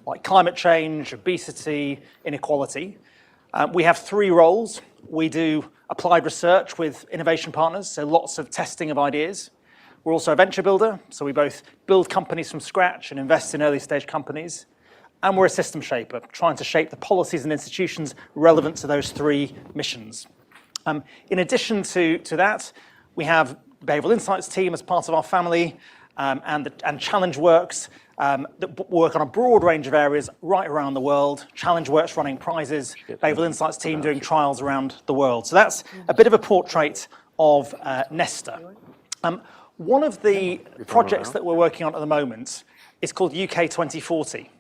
like climate change, obesity, inequality. We have 3 roles. We do applied research with innovation partners, so lots of testing of ideas. We're also a venture builder, so we both build companies from scratch and invest in early stage companies. And we're a system shaper, trying to shape the policies and institutions relevant to those 3 missions. In addition to that, we have the behavioral insights team as part of our family, and Challenge Works that work on a broad range of areas right around the world. Challenge Works running prizes, behavioral insights team doing trials around the world. So that's a bit of a portrait of Nesta. One of the projects that we're working on at the moment is called UK 2040.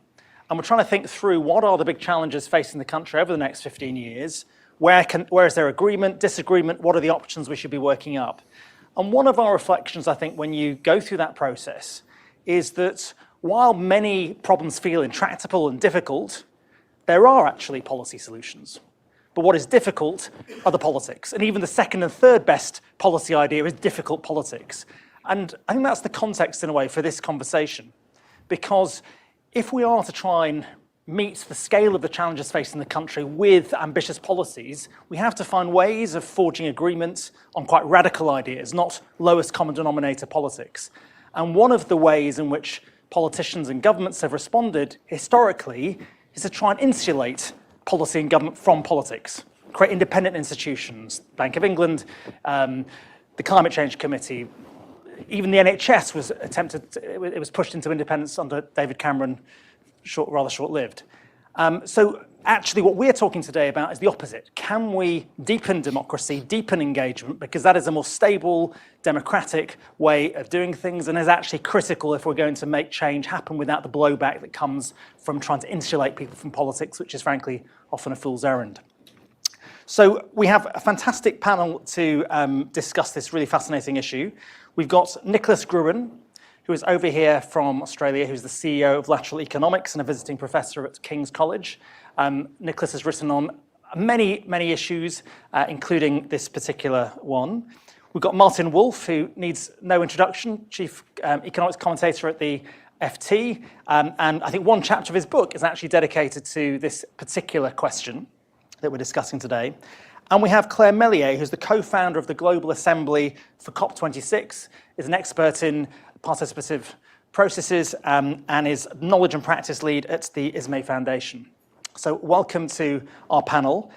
And we're trying to think through what are the big challenges facing the country over the next 15 years, where is there agreement, disagreement, what are the options we should be working up? And one of our reflections, I think, when you go through that process is that while many problems feel intractable and difficult, there are actually policy solutions. But what is difficult are the politics. And even the second and third best policy idea is difficult politics. And I think that's the context, in a way, for this conversation. Because if we are to try and meet the scale of the challenges facing the country with ambitious policies, we have to find ways of forging agreements on quite radical ideas, not lowest common denominator politics. And one of the ways in which politicians and governments have responded historically is to try and insulate policy and government from politics, create independent institutions, Bank of England, the Climate Change Committee, even the NHS was it was pushed into independence under David Cameron, rather short-lived. So actually what we're talking today about is the opposite. Can we deepen democracy, deepen engagement, because that is a more stable, democratic way of doing things and is actually critical if we're going to make change happen without the blowback that comes from trying to insulate people from politics, which is frankly often a fool's errand. So we have a fantastic panel to discuss this really fascinating issue. We've got Nicholas Gruen, who is over here from Australia, who's the CEO of Lateral Economics and a visiting professor at King's College. Nicholas has written on many, many issues, including this particular one. We've got Martin Wolf, who needs no introduction, chief economics commentator at the FT. And I think one chapter of his book is actually dedicated to this particular question that we're discussing today. And we have Claire Mellier, who's the co-founder of the Global Assembly for COP26, is an expert in participative processes and is knowledge and practice lead at the ISME Foundation. So welcome to our panel.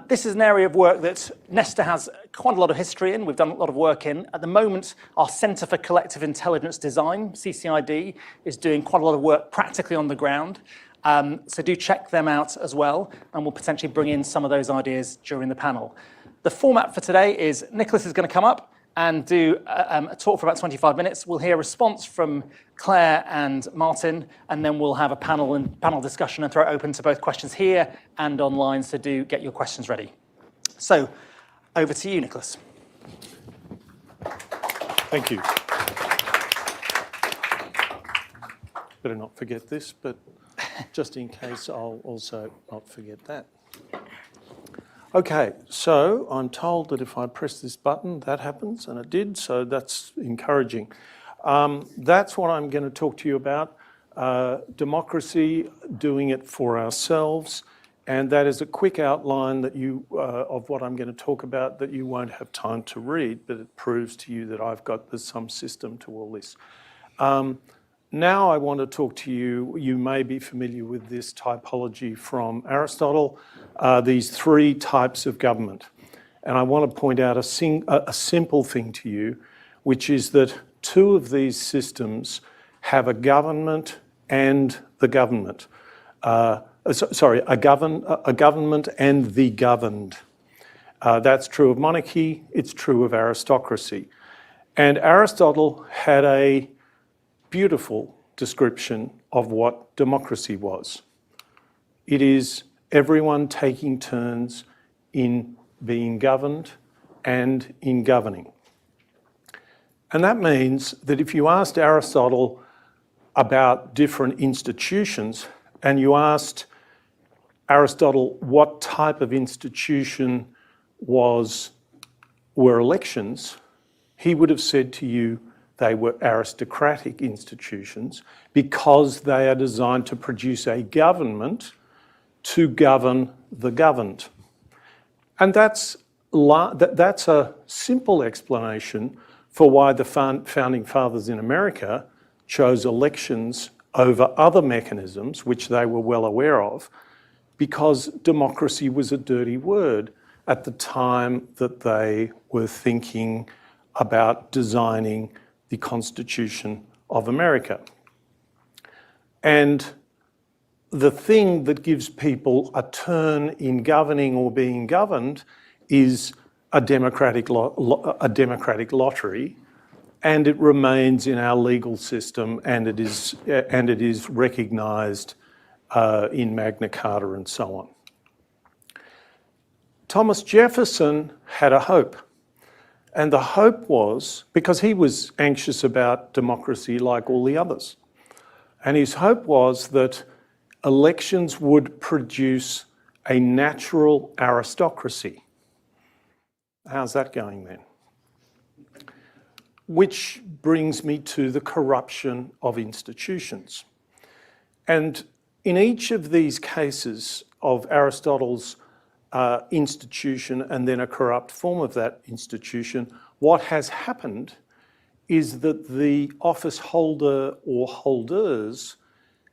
This is an area of work that Nesta has quite a lot of history in. We've done a lot of work in. At the moment, our Centre for Collective Intelligence Design, CCID, is doing quite a lot of work practically on the ground. So do check them out as well, and we'll potentially bring in some of those ideas during the panel. The format for today is Nicholas is going to come up and do a talk for about 25 minutes. We'll hear a response from Claire and Martin, and then we'll have a panel discussion and throw it open to both questions here and online, so do get your questions ready. So over to you, Nicholas. Thank you. Better not forget this, but just in case, I'll also not forget that. Okay, so I'm told that if I press this button, that happens, and it did, so that's encouraging. That's what I'm going to talk to you about, democracy, doing it for ourselves, and that is a quick outline that of what I'm going to talk about that you won't have time to read, but it proves to you that there's some system to all this. Now I want to talk to you, you may be familiar with this typology from Aristotle, these 3 types of government. And I want to point out a simple thing to you, which is that 2 of these systems have a government and the government. A government and the governed. That's true of monarchy, it's true of aristocracy. And Aristotle had a beautiful description of what democracy was. It is everyone taking turns in being governed and in governing. And that means that if you asked Aristotle about different institutions and you asked Aristotle what type of institution were elections, he would have said to you they were aristocratic institutions because they are designed to produce a government to govern the governed. And that's a simple explanation for why the founding fathers in America chose elections over other mechanisms, which they were well aware of, because democracy was a dirty word at the time that they were thinking about designing the Constitution of America. And the thing that gives people a turn in governing or being governed is a democratic lottery, and it remains in our legal system, and it is recognised in Magna Carta and so on. Thomas Jefferson had a hope, and the hope was, because he was anxious about democracy like all the others, and his hope was that elections would produce a natural aristocracy. How's that going then? Which brings me to the corruption of institutions. And in each of these cases of Aristotle's institution and then a corrupt form of that institution, what has happened is that the office holder or holders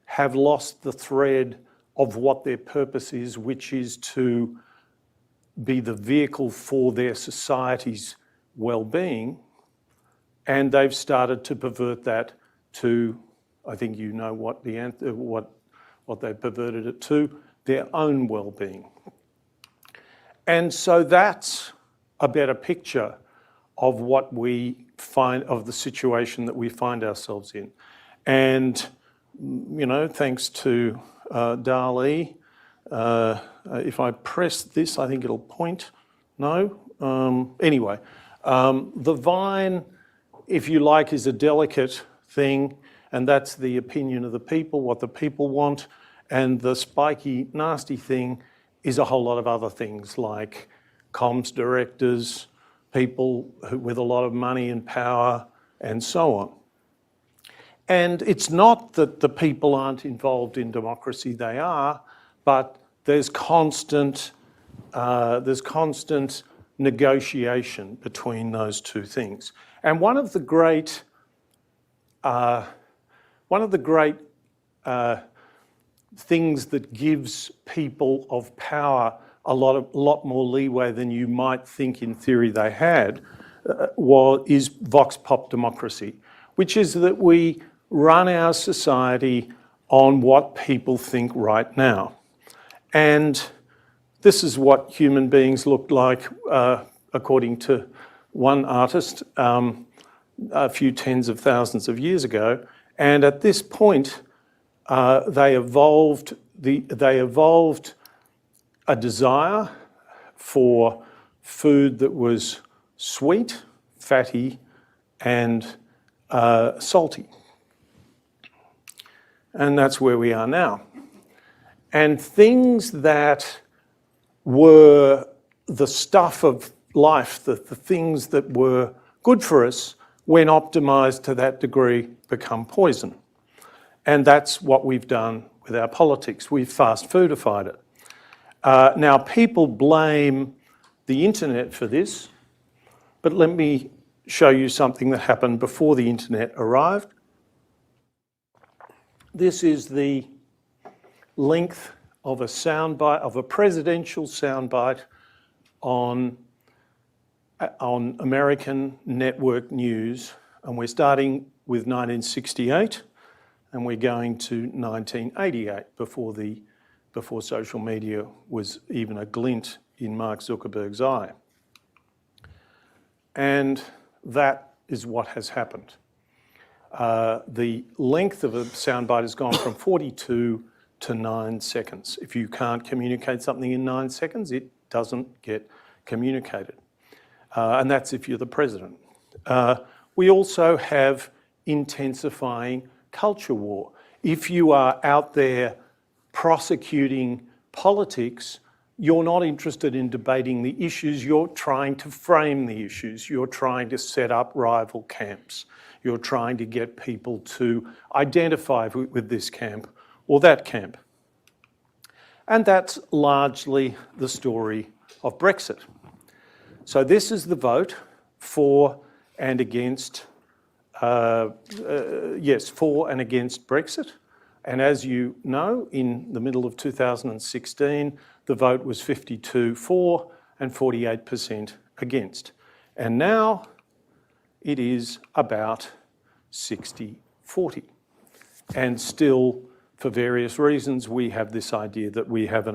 have lost the thread of what their purpose is, which is to be the vehicle for their society's well-being, and they've started to pervert that to, I think you know what they perverted it to, their own well-being. And so that's a better picture of what we find, of the situation that we find ourselves in. And, you know, thanks to Dali, if I press this, I think it'll point. No? Anyway, the vine, if you like, is a delicate thing, and that's the opinion of the people, what the people want. And the spiky, nasty thing is a whole lot of other things like comms directors, people with a lot of money and power, and so on. And it's not that the people aren't involved in democracy, they are, but there's constant negotiation between those two things. And one of the great things that gives people of power a lot more leeway than you might think in theory they had is vox pop democracy, which is that we run our society on what people think right now. And this is what human beings looked like, according to one artist, a few tens of thousands of years ago. And at this point, they evolved a desire for food that was sweet, fatty, and salty. And that's where we are now. And things that were the stuff of life, the things that were good for us, when optimised to that degree, become poison. And that's what we've done with our politics. We've fast foodified it. Now, people blame the internet for this, but let me show you something that happened before the internet arrived. This is the length of a soundbite, of a presidential soundbite on American network news, and we're starting with 1968, and we're going to 1988 before social media was even a glint in Mark Zuckerberg's eye. And that is what has happened. The length of a soundbite has gone from 42 to 9 seconds. If you can't communicate something in 9 seconds, it doesn't get communicated. And that's if you're the president. We also have intensifying culture war. If you are out there prosecuting politics, you're not interested in debating the issues, you're trying to frame the issues, you're trying to set up rival camps, you're trying to get people to identify with this camp or that camp. And that's largely the story of Brexit. So this is the vote for and against, for and against Brexit. And as you know, in the middle of 2016, the vote was 52 for and 48% against. And now it is about 60-40. And still, for various reasons, we have this idea that we have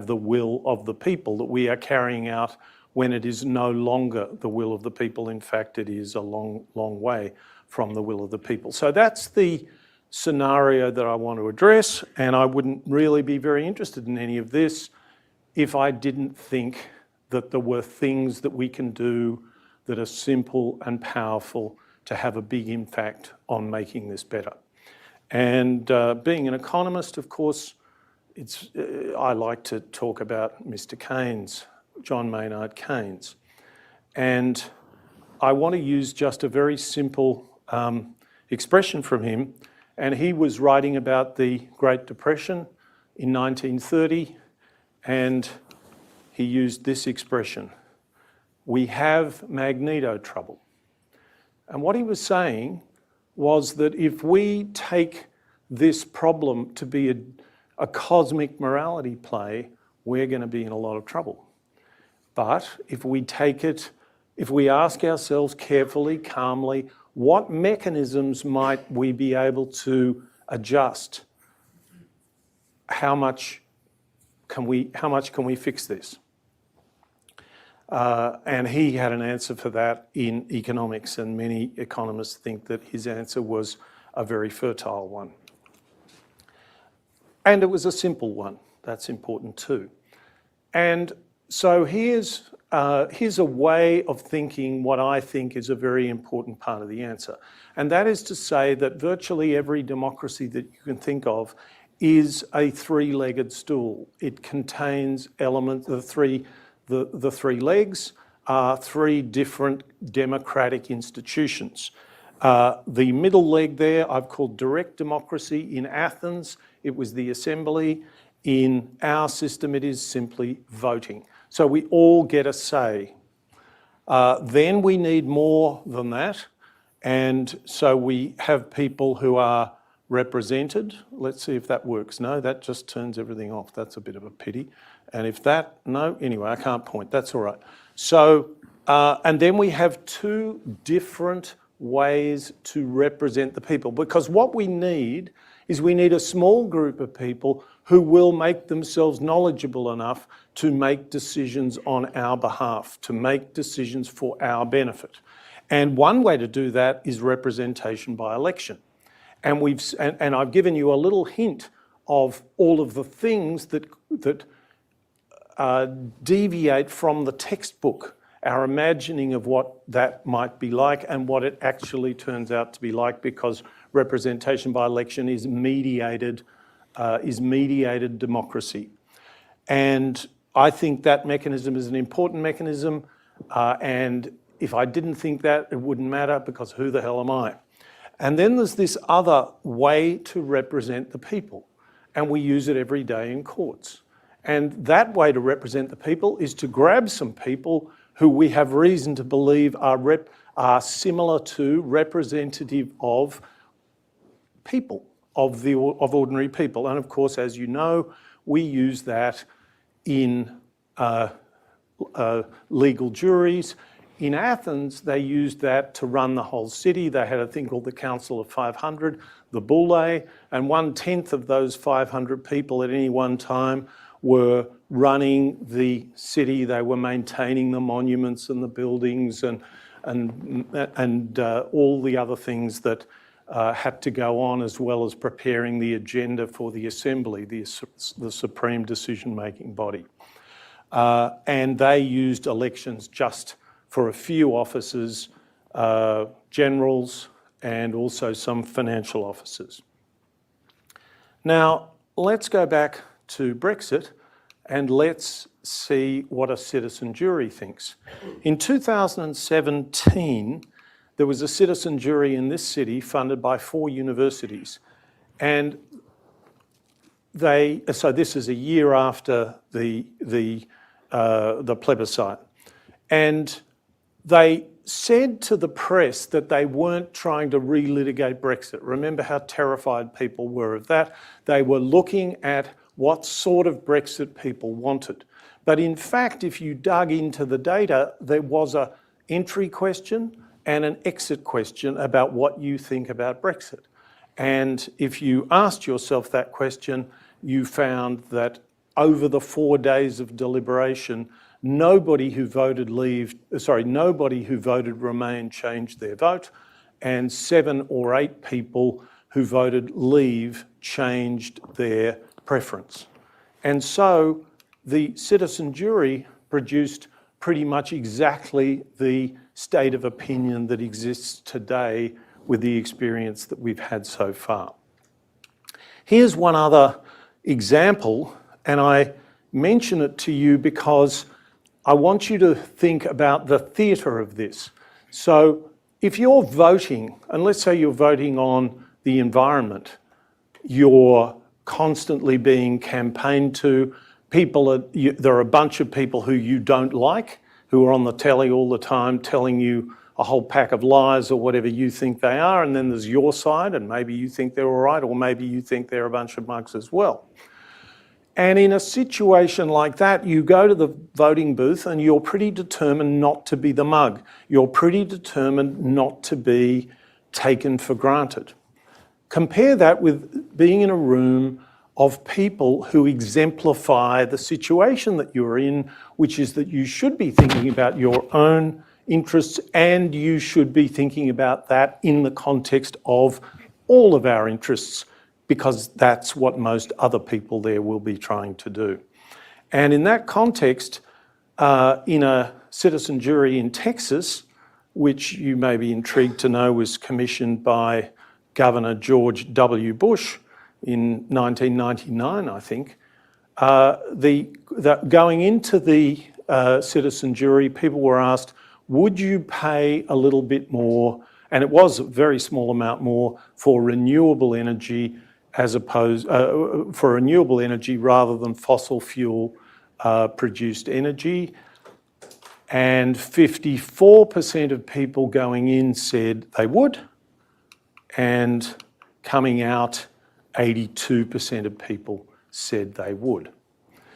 the will of the people that we are carrying out when it is no longer the will of the people. In fact, it is a long, long way from the will of the people. So that's the scenario that I want to address, and I wouldn't really be very interested in any of this if I didn't think that there were things that we can do that are simple and powerful to have a big impact on making this better. And being an economist, of course, I like to talk about Mr. Keynes, John Maynard Keynes. And I want to use just a very simple expression from him. And he was writing about the Great Depression in 1930, and he used this expression: we have magneto trouble. And what he was saying was that if we take this problem to be a cosmic morality play, we're going to be in a lot of trouble. But if we ask ourselves carefully, calmly, what mechanisms might we be able to adjust? How much can we fix this? And he had an answer for that in economics, and many economists think that his answer was a very fertile one. And it was a simple one. That's important too. And so here's a way of thinking what I think is a very important part of the answer. And that is to say that virtually every democracy that you can think of is a three-legged stool. It contains elements, the three legs are three different democratic institutions. The middle leg there I've called direct democracy. In Athens, it was the assembly. In our system, it is simply voting. So we all get a say. Then we need more than that. And so we have people who are represented. Let's see if that works. No, that just turns everything off. That's a bit of a pity. And if that, no, anyway, I can't point. That's all right. So, and then we have two different ways to represent the people, because what we need is we need a small group of people who will make themselves knowledgeable enough to make decisions on our behalf, to make decisions for our benefit. And one way to do that is representation by election. And I've given you a little hint of all of the things that deviate from the textbook, our imagining of what that might be like and what it actually turns out to be like, because representation by election is mediated democracy. And I think that mechanism is an important mechanism, and if I didn't think that, it wouldn't matter, because who the hell am I? And then there's this other way to represent the people, and we use it every day in courts. And that way to represent the people is to grab some people who we have reason to believe are similar to, representative of people, of ordinary people. And of course, as you know, we use that in legal juries. In Athens, they used that to run the whole city. They had a thing called the Council of 500, the bulle, and 1/10 of those 500 people at any one time were running the city. They were maintaining the monuments and the buildings and all the other things that had to go on, as well as preparing the agenda for the assembly, the supreme decision-making body. And they used elections just for a few officers, generals, and also some financial officers. Now, let's go back to Brexit and let's see what a citizen jury thinks. In 2017, there was a citizen jury in this city funded by 4 universities. And so this is a year after the plebiscite. And they said to the press that they weren't trying to relitigate Brexit. Remember how terrified people were of that? They were looking at what sort of Brexit people wanted. But in fact, if you dug into the data, there was an entry question and an exit question about what you think about Brexit. And if you asked yourself that question, you found that over the 4 days of deliberation, nobody who voted Remain changed their vote, and 7 or 8 people who voted Leave changed their preference. And so the citizen jury produced pretty much exactly the state of opinion that exists today with the experience that we've had so far. Here's one other example, and I mention it to you because I want you to think about the theatre of this. So if you're voting, and let's say you're voting on the environment, you're constantly being campaigned to. There are a bunch of people who you don't like, who are on the telly all the time telling you a whole pack of lies or whatever you think they are, and then there's your side, and maybe you think they're all right, or maybe you think they're a bunch of mugs as well. And in a situation like that, you go to the voting booth and you're pretty determined not to be the mug. You're pretty determined not to be taken for granted. Compare that with being in a room of people who exemplify the situation that you're in, which is that you should be thinking about your own interests, and you should be thinking about that in the context of all of our interests, because that's what most other people there will be trying to do. And in that context, in a citizen jury in Texas, which you may be intrigued to know was commissioned by Governor George W. Bush in 1999, I think, going into the citizen jury, people were asked, would you pay a little bit more, and it was a very small amount more, for renewable energy rather than fossil fuel produced energy? And 54% of people going in said they would, and coming out, 82% of people said they would.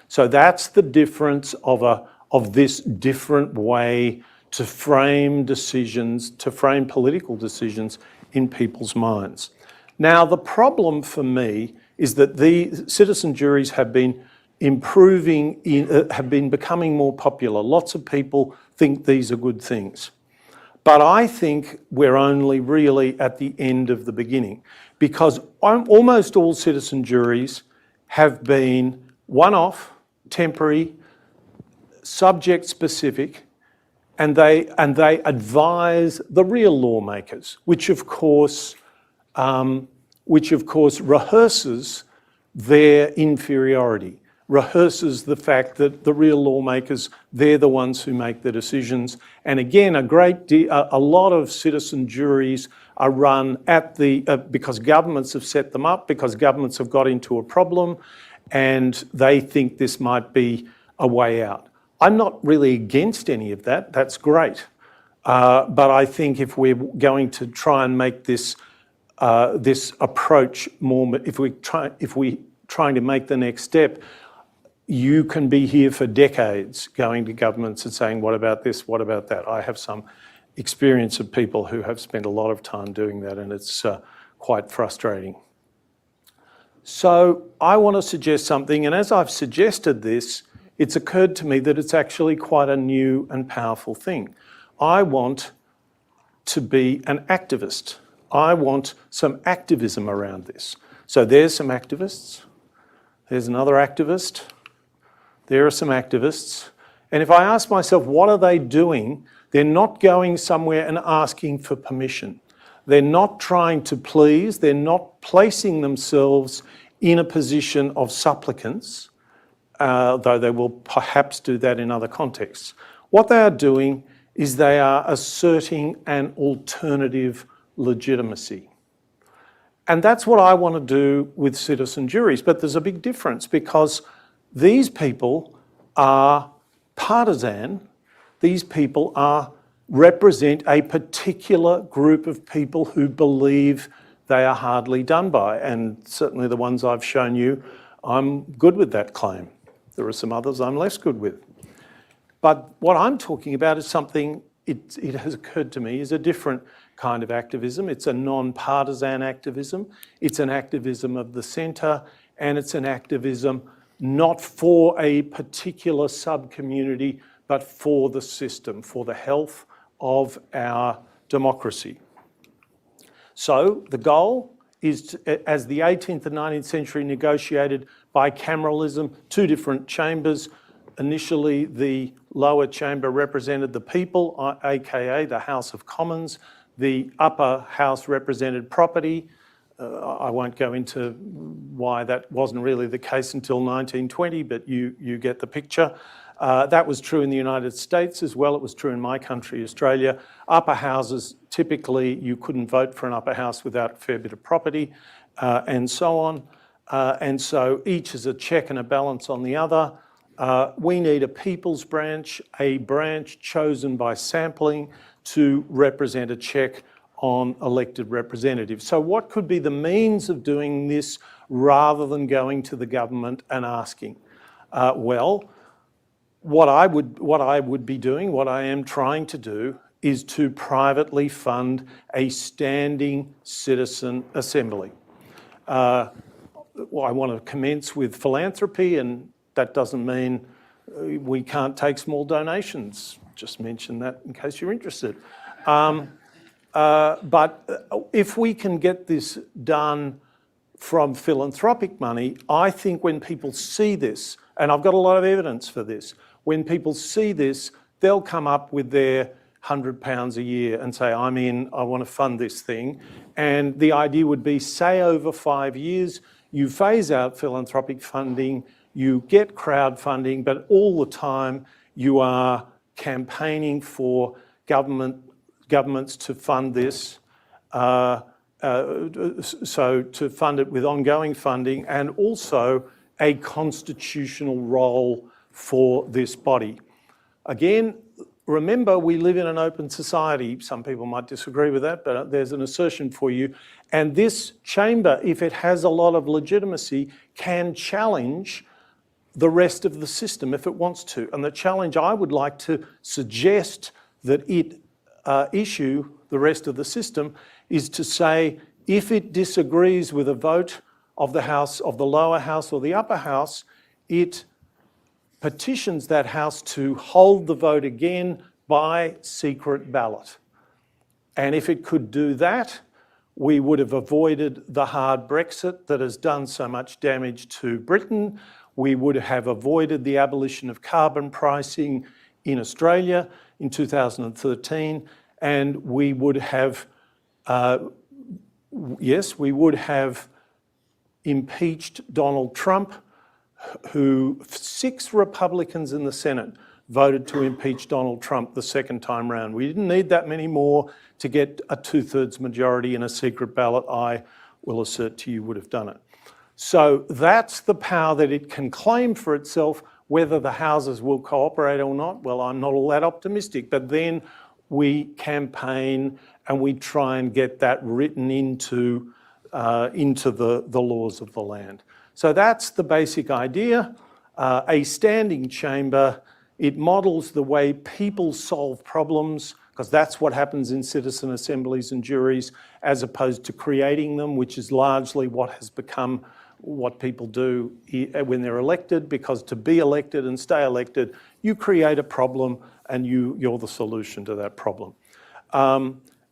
So that's the difference of this different way to frame decisions, to frame political decisions in people's minds. Now, the problem for me is that the citizen juries have been have been becoming more popular. Lots of people think these are good things. But I think we're only really at the end of the beginning, because almost all citizen juries have been one-off, temporary, subject-specific, and they advise the real lawmakers, which of course rehearses their inferiority, rehearses the fact that the real lawmakers, they're the ones who make the decisions. And again, a lot of citizen juries are run because governments have set them up, because governments have got into a problem, and they think this might be a way out. I'm not really against any of that. That's great. But I think if we're going to try and make this approach more, if we're trying to make the next step, you can be here for decades going to governments and saying, what about this, what about that? I have some experience of people who have spent a lot of time doing that, and it's quite frustrating. So I want to suggest something, and as I've suggested this, it's occurred to me that it's actually quite a new and powerful thing. I want to be an activist. I want some activism around this. So there's some activists. There's another activist. There are some activists. And if I ask myself, what are they doing? They're not going somewhere and asking for permission. They're not trying to please. They're not placing themselves in a position of supplicants. though they will perhaps do that in other contexts. What they are doing is they are asserting an alternative legitimacy. And that's what I want to do with citizen juries. But there's a big difference, because these people are partisan. These people represent a particular group of people who believe they are hardly done by. And certainly the ones I've shown you, I'm good with that claim. There are some others I'm less good with. But what I'm talking about is something, it has occurred to me, is a different kind of activism. It's a non-partisan activism. It's an activism of the centre, and it's an activism not for a particular sub-community, but for the system, for the health of our democracy. So the goal is, as the 18th and 19th century negotiated bicameralism, two different chambers. Initially, the lower chamber represented the people, aka the House of Commons. The upper house represented property. I won't go into why that wasn't really the case until 1920, but you get the picture. That was true in the United States as well. It was true in my country, Australia. Upper houses, typically you couldn't vote for an upper house without a fair bit of property, and so on. And so each is a check and a balance on the other. We need a people's branch, a branch chosen by sampling to represent a check on elected representatives. So what could be the means of doing this rather than going to the government and asking? Well, what I would be doing, what I am trying to do, is to privately fund a standing citizen assembly. Well, I want to commence with philanthropy, and that doesn't mean we can't take small donations. Just mention that in case you're interested. But if we can get this done from philanthropic money, I think when people see this, and I've got a lot of evidence for this, when people see this, they'll come up with their £100 a year and say, I'm in, I want to fund this thing. And the idea would be, say over 5 years, you phase out philanthropic funding, you get crowdfunding, but all the time you are campaigning for governments to fund this, so to fund it with ongoing funding, and also a constitutional role for this body. Again, remember, we live in an open society. Some people might disagree with that, but there's an assertion for you. And this chamber, if it has a lot of legitimacy, can challenge the rest of the system if it wants to. And the challenge I would like to suggest that it issue the rest of the system is to say, if it disagrees with a vote of the House, of the lower house or the upper house, it petitions that house to hold the vote again by secret ballot. And if it could do that, we would have avoided the hard Brexit that has done so much damage to Britain. We would have avoided the abolition of carbon pricing in Australia in 2013, and we would have, we would have impeached Donald Trump, who 6 Republicans in the Senate voted to impeach Donald Trump the second time round. We didn't need that many more to get a 2/3 majority in a secret ballot. I will assert to you would have done it. So that's the power that it can claim for itself. Whether the houses will cooperate or not, well, I'm not all that optimistic, but then we campaign and we try and get that written into the laws of the land. So that's the basic idea. A standing chamber, it models the way people solve problems, because that's what happens in citizen assemblies and juries, as opposed to creating them, which is largely what has become what people do when they're elected, because to be elected and stay elected, you create a problem and you're the solution to that problem.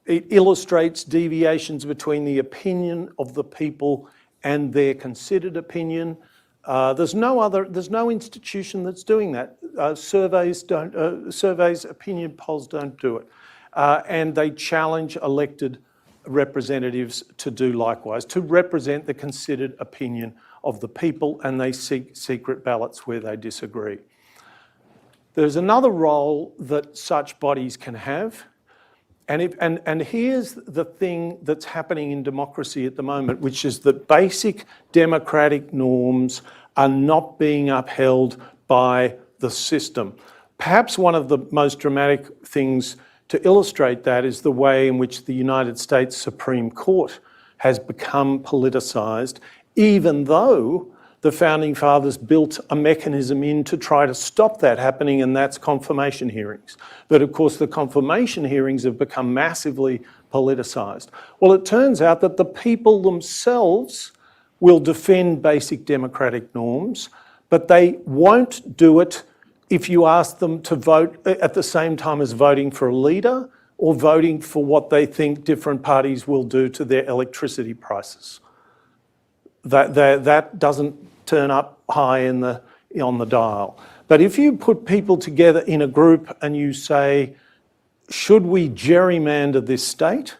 It illustrates deviations between the opinion of the people and their considered opinion. There's no institution that's doing that. Surveys, opinion polls don't do it. And they challenge elected representatives to do likewise, to represent the considered opinion of the people, and they seek secret ballots where they disagree. There's another role that such bodies can have, and here's the thing that's happening in democracy at the moment, which is that basic democratic norms are not being upheld by the system. Perhaps one of the most dramatic things to illustrate that is the way in which the United States Supreme Court has become politicised, even though the Founding Fathers built a mechanism in to try to stop that happening, and that's confirmation hearings. But of course, the confirmation hearings have become massively politicised. Well, it turns out that the people themselves will defend basic democratic norms, but they won't do it if you ask them to vote at the same time as voting for a leader or voting for what they think different parties will do to their electricity prices. That doesn't turn up high on the dial. But if you put people together in a group and you say, should we gerrymander this state?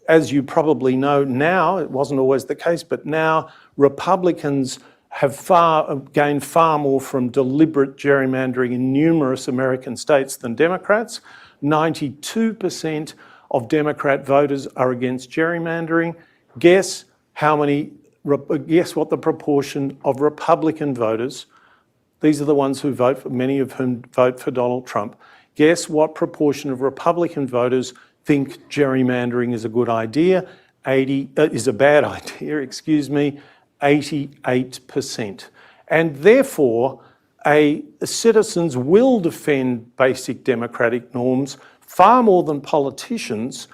As you probably know now, it wasn't always the case, but now Republicans have gained far more from deliberate gerrymandering in numerous American states than Democrats. 92% of Democrat voters are against gerrymandering. Guess what the proportion of Republican voters, these are the ones who vote for, many of whom vote for Donald Trump. Guess what proportion of Republican voters think gerrymandering is a good idea? Is a bad idea, excuse me, 88%. And therefore, citizens will defend basic democratic norms far more than politicians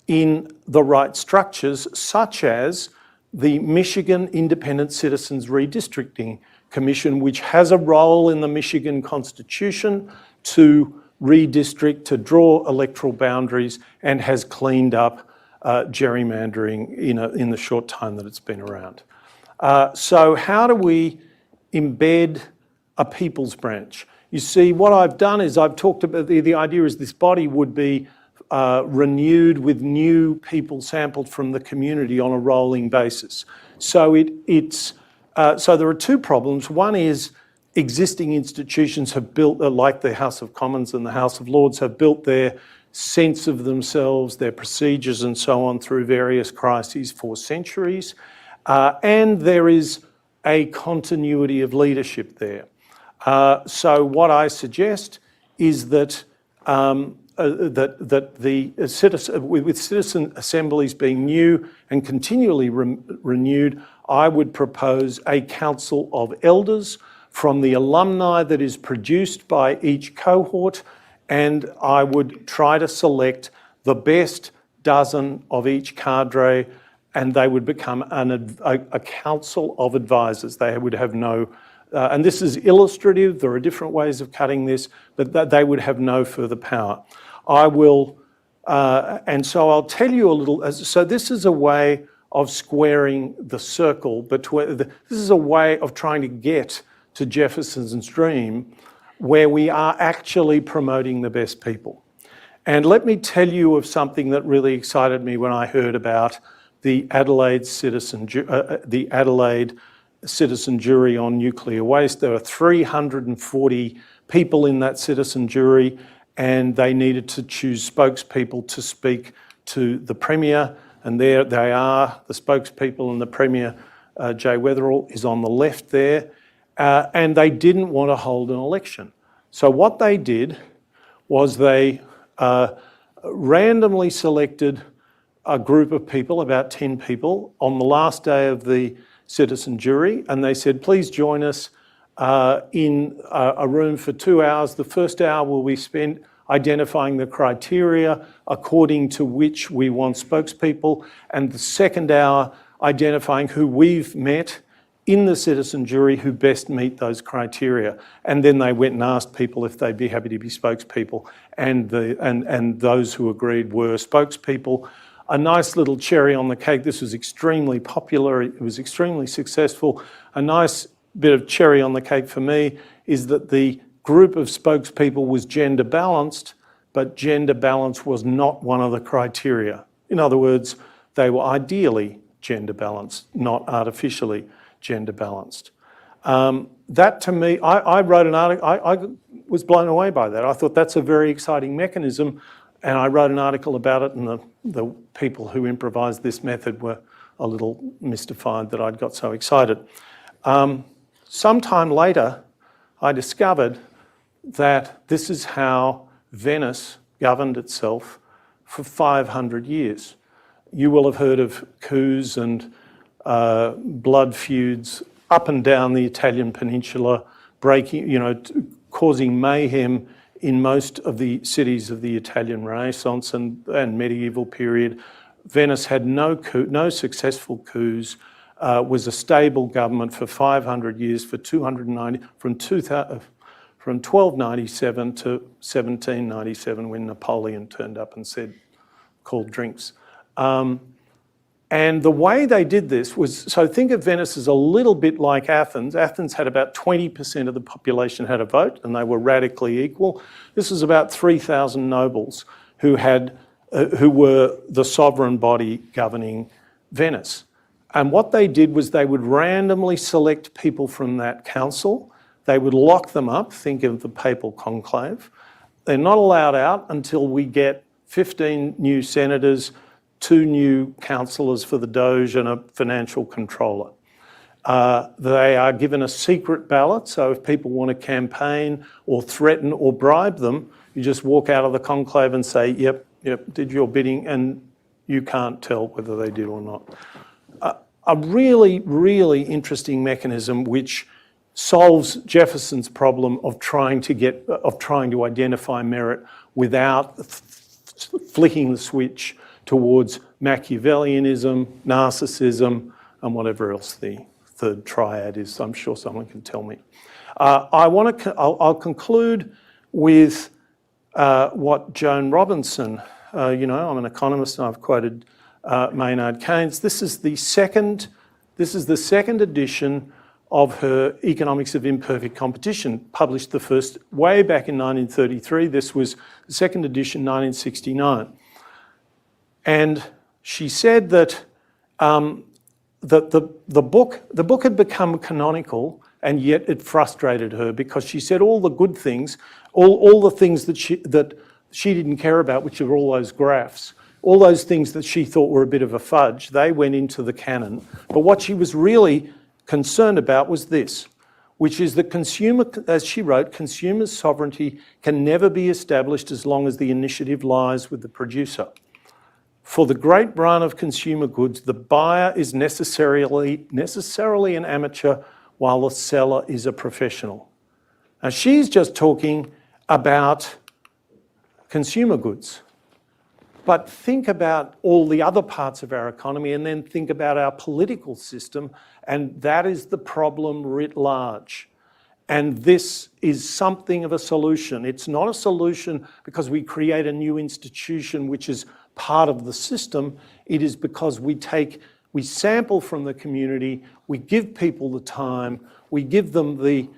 in the right structures, such as the Michigan Independent Citizens Redistricting Commission, which has a role in the Michigan Constitution to redistrict, to draw electoral boundaries, and has cleaned up gerrymandering in the short time that it's been around. So how do we embed a people's branch? You see, what I've done is I've talked about the idea is this body would be renewed with new people sampled from the community on a rolling basis. So so there are two problems. One is existing institutions have built, like the House of Commons and the House of Lords, have built their sense of themselves, their procedures and so on through various crises for centuries. And there is a continuity of leadership there. So what I suggest is that with citizen assemblies being new and continually renewed, I would propose a council of elders from the alumni that is produced by each cohort, and I would try to select the best dozen of each cadre, and they would become a council of advisors. They would have no, and this is illustrative, there are different ways of cutting this, but they would have no further power. I will, and so I'll tell you a little, so this is a way of squaring the circle between, this is a way of trying to get to Jefferson's dream where we are actually promoting the best people. And let me tell you of something that really excited me when I heard about the Adelaide citizen jury on nuclear waste. There were 340 people in that citizen jury, and they needed to choose spokespeople to speak to the Premier. And there they are, the spokespeople, and the Premier, Jay Weatherill, is on the left there. And they didn't want to hold an election. So what they did was they randomly selected a group of people, about 10 people, on the last day of the citizen jury, and they said, please join us in a room for 2 hours. The first hour will be spent identifying the criteria according to which we want spokespeople, and the second hour identifying who we've met in the citizen jury who best meet those criteria. And then they went and asked people if they'd be happy to be spokespeople, and those who agreed were spokespeople. A nice little cherry on the cake. This was extremely popular. It was extremely successful. A nice bit of cherry on the cake for me is that the group of spokespeople was gender balanced, but gender balance was not one of the criteria. In other words, they were ideally gender balanced, not artificially gender balanced. That to me, I wrote an article, I was blown away by that. I thought that's a very exciting mechanism, and I wrote an article about it, and the people who improvised this method were a little mystified that I'd got so excited. Sometime later, I discovered that this is how Venice governed itself for 500 years. You will have heard of coups and blood feuds up and down the Italian peninsula, causing mayhem in most of the cities of the Italian Renaissance and medieval period. Venice had no successful coups, was a stable government for 500 years, from 1297 to 1797, when Napoleon turned up and called drinks. And the way they did this was, so think of Venice as a little bit like Athens. Athens had about 20% of the population had a vote, and they were radically equal. This was about 3,000 nobles who were the sovereign body governing Venice. And what they did was they would randomly select people from that council. They would lock them up, think of the papal conclave. They're not allowed out until we get 15 new senators, 2 new councillors for the Doge, and a financial controller. They are given a secret ballot, so if people want to campaign or threaten or bribe them, you just walk out of the conclave and say, yep, did your bidding, and you can't tell whether they did or not. A really, really interesting mechanism which solves Jefferson's problem of trying to identify merit without flicking the switch towards Machiavellianism, narcissism, and whatever else the third triad is. I'm sure someone can tell me. I'll conclude with what Joan Robinson, I'm an economist and I've quoted Maynard Keynes. This is the second edition of her Economics of Imperfect Competition, published the first way back in 1933. This was the second edition, 1969. And she said that the book had become canonical, and yet it frustrated her, because she said all the good things, all the things that she didn't care about, which are all those graphs, all those things that she thought were a bit of a fudge, they went into the canon. But what she was really concerned about was this, which is that as she wrote, consumer sovereignty can never be established as long as the initiative lies with the producer. For the great run of consumer goods, the buyer is necessarily an amateur, while the seller is a professional. Now, she's just talking about consumer goods. But think about all the other parts of our economy, and then think about our political system, and that is the problem writ large. And this is something of a solution. It's not a solution because we create a new institution which is part of the system. It is because we sample from the community, we give people the time, we give them the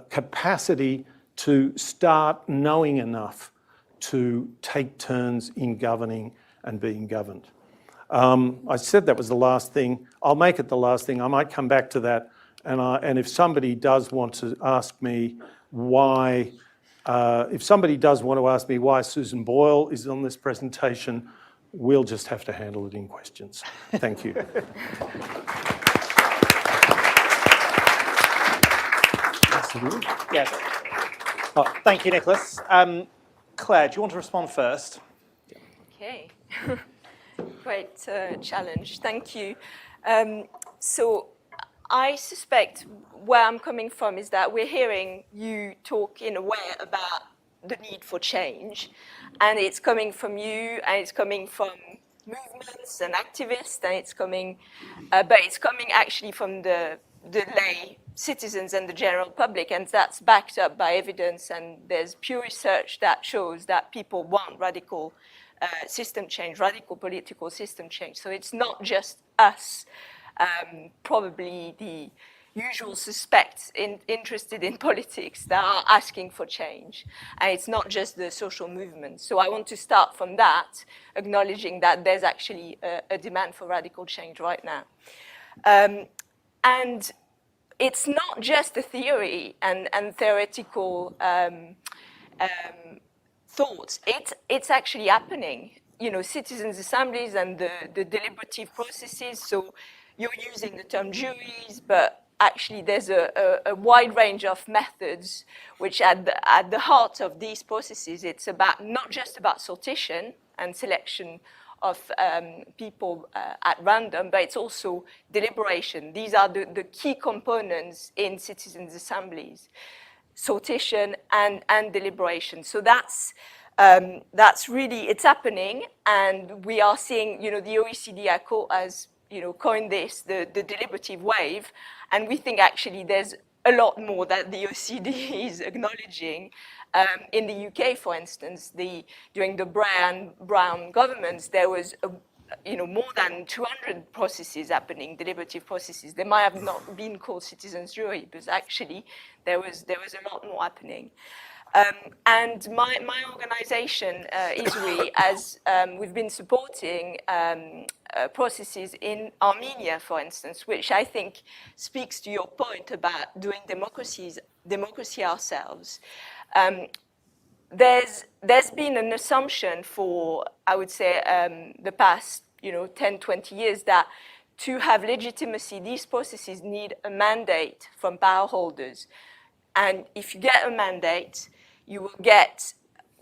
capacity to start knowing enough to take turns in governing and being governed. I said that was the last thing. I'll make it the last thing. I might come back to that. And if somebody does want to ask me why, Susan Boyle is on this presentation, we'll just have to handle it in questions. Thank you. Yes. Thank you, Nicholas. Claire, do you want to respond first? Okay. Great challenge. Thank you. So I suspect where I'm coming from is that we're hearing you talk in a way about the need for change, and it's coming from you, and it's coming from movements and activists, and it's coming actually from the lay citizens and the general public, and that's backed up by evidence, and there's pure research that shows that people want radical system change, radical political system change. So it's not just us, probably the usual suspects interested in politics that are asking for change. And it's not just the social movement. So I want to start from that, acknowledging that there's actually a demand for radical change right now. And it's not just a theory and theoretical thoughts. It's actually happening. You know, citizens' assemblies and the deliberative processes. So you're using the term juries, but actually there's a wide range of methods which at the heart of these processes, it's about not just about sortition and selection of people at random, but it's also deliberation. These are the key components in citizens' assemblies, sortition and deliberation. So that's really, it's happening, and we are seeing, you know, the OECD has, you know, coined this, the deliberative wave, and we think actually there's a lot more that the OECD is acknowledging. In the UK, for instance, during the Brown governments, there was more than 200 processes happening, deliberative processes. They might have not been called citizens' jury, but actually there was a lot more happening. And my organization, ISRI, as we've been supporting processes in Armenia, for instance, which I think speaks to your point about doing democracy ourselves. There's been an assumption for, I would say, the past 10, 20 years that to have legitimacy, these processes need a mandate from power holders. And if you get a mandate, you will get,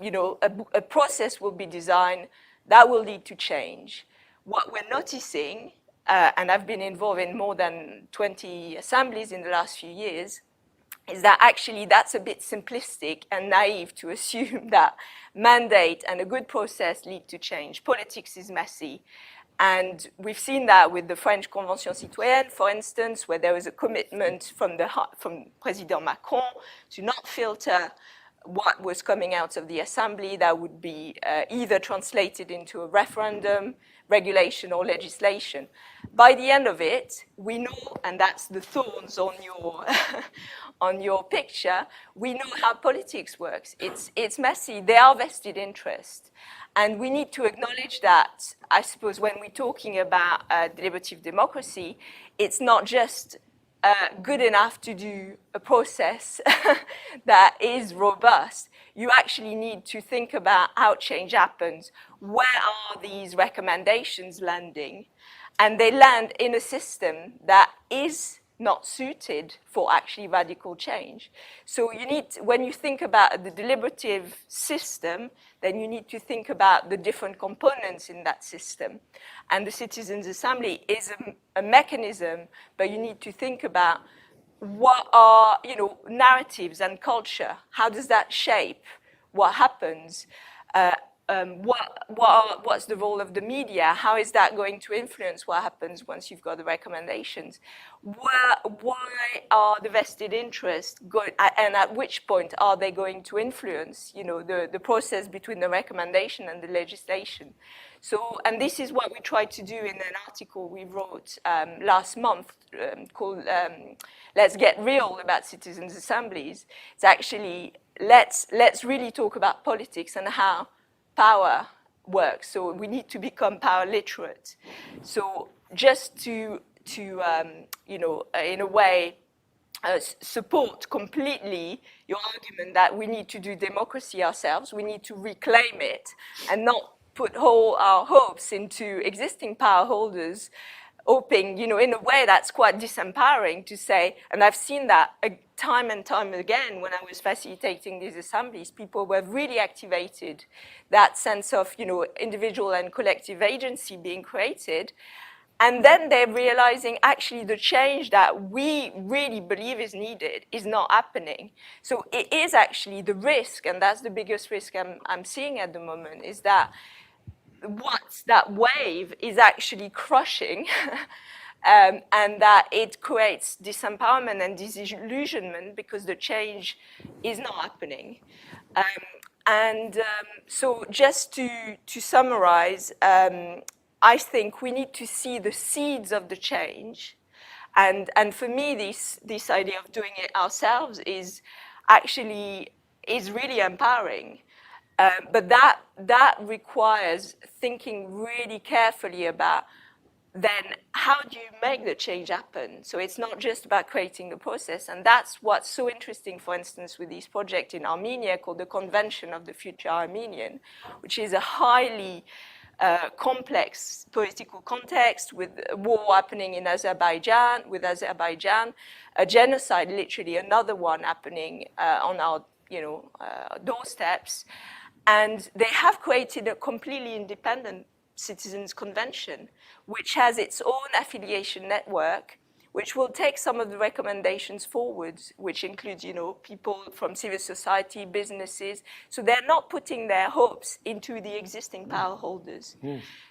a process will be designed that will lead to change. What we're noticing, and I've been involved in more than 20 assemblies in the last few years, is that actually that's a bit simplistic and naive to assume that mandate and a good process lead to change. Politics is messy. And we've seen that with the French Convention Citoyenne, for instance, where there was a commitment from President Macron to not filter what was coming out of the assembly that would be either translated into a referendum, regulation, or legislation. By the end of it, we know, and that's the thorns on your on your picture, we know how politics works. It's messy. There are vested interests. And we need to acknowledge that, I suppose, when we're talking about deliberative democracy, it's not just good enough to do a process that is robust. You actually need to think about how change happens. Where are these recommendations landing? And they land in a system that is not suited for actually radical change. So you need, when you think about the deliberative system, then you need to think about the different components in that system. And the Citizens' Assembly is a mechanism, but you need to think about what are, narratives and culture. How does that shape what happens? What's the role of the media? How is that going to influence what happens once you've got the recommendations? Why are the vested interests going, and at which point are they going to influence, the process between the recommendation and the legislation? So, and this is what we tried to do in an article we wrote last month called "Let's Get Real" about citizens' assemblies. It's actually let's really talk about politics and how power works. So we need to become power literate. So just to in a way, support completely your argument that we need to do democracy ourselves. We need to reclaim it and not put all our hopes into existing power holders, hoping, in a way that's quite disempowering to say, and I've seen that time and time again when I was facilitating these assemblies, people were really activated, that sense of, individual and collective agency being created. And then they're realizing actually the change that we really believe is needed is not happening. So it is actually the risk, and that's the biggest risk I'm seeing at the moment, is that what that wave is actually crushing and that it creates disempowerment and disillusionment because the change is not happening. So just to summarize, I think we need to see the seeds of the change. And for me, this idea of doing it ourselves is really empowering. But that requires thinking really carefully about then how do you make the change happen? So it's not just about creating the process. And that's what's so interesting, for instance, with this project in Armenia called the Convention of the Future Armenian, which is a highly complex political context with a war happening in Azerbaijan, a genocide, literally another one happening on our doorsteps. And they have created a completely independent citizens convention, which has its own affiliation network, which will take some of the recommendations forward, which includes, people from civil society, businesses. So they're not putting their hopes into the existing power holders.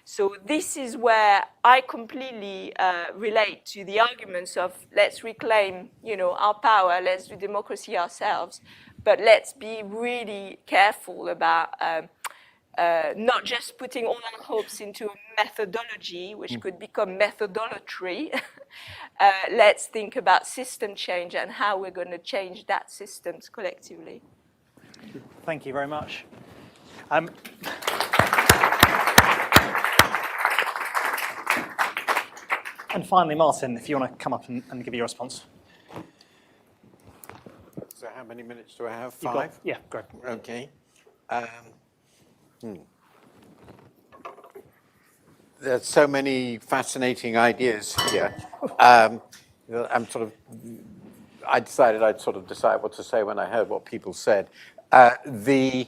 So this is where I completely relate to the arguments of let's reclaim, our power, let's do democracy ourselves, but let's be really careful about not just putting all our hopes into a methodology, which could become methodolatry. Let's think about system change and how we're going to change that systems collectively. Thank you very much. And finally, Martin, if you want to come up and give your response. So how many minutes do I have? You've 5? got, yeah, great. Okay. There's so many fascinating ideas here. I decided I'd sort of decide what to say when I heard what people said. So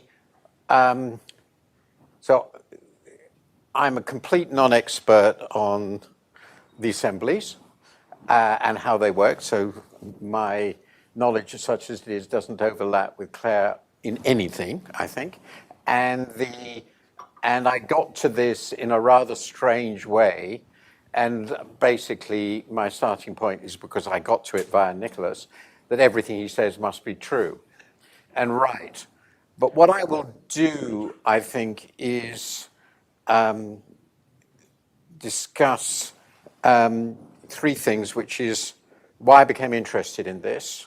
I'm a complete non-expert on the assemblies and how they work. So my knowledge, such as it is, doesn't overlap with Claire in anything, I think. And I got to this in a rather strange way. And basically, my starting point is because I got to it via Nicholas, that everything he says must be true and right. But what I will do, I think, is discuss 3 things, which is why I became interested in this,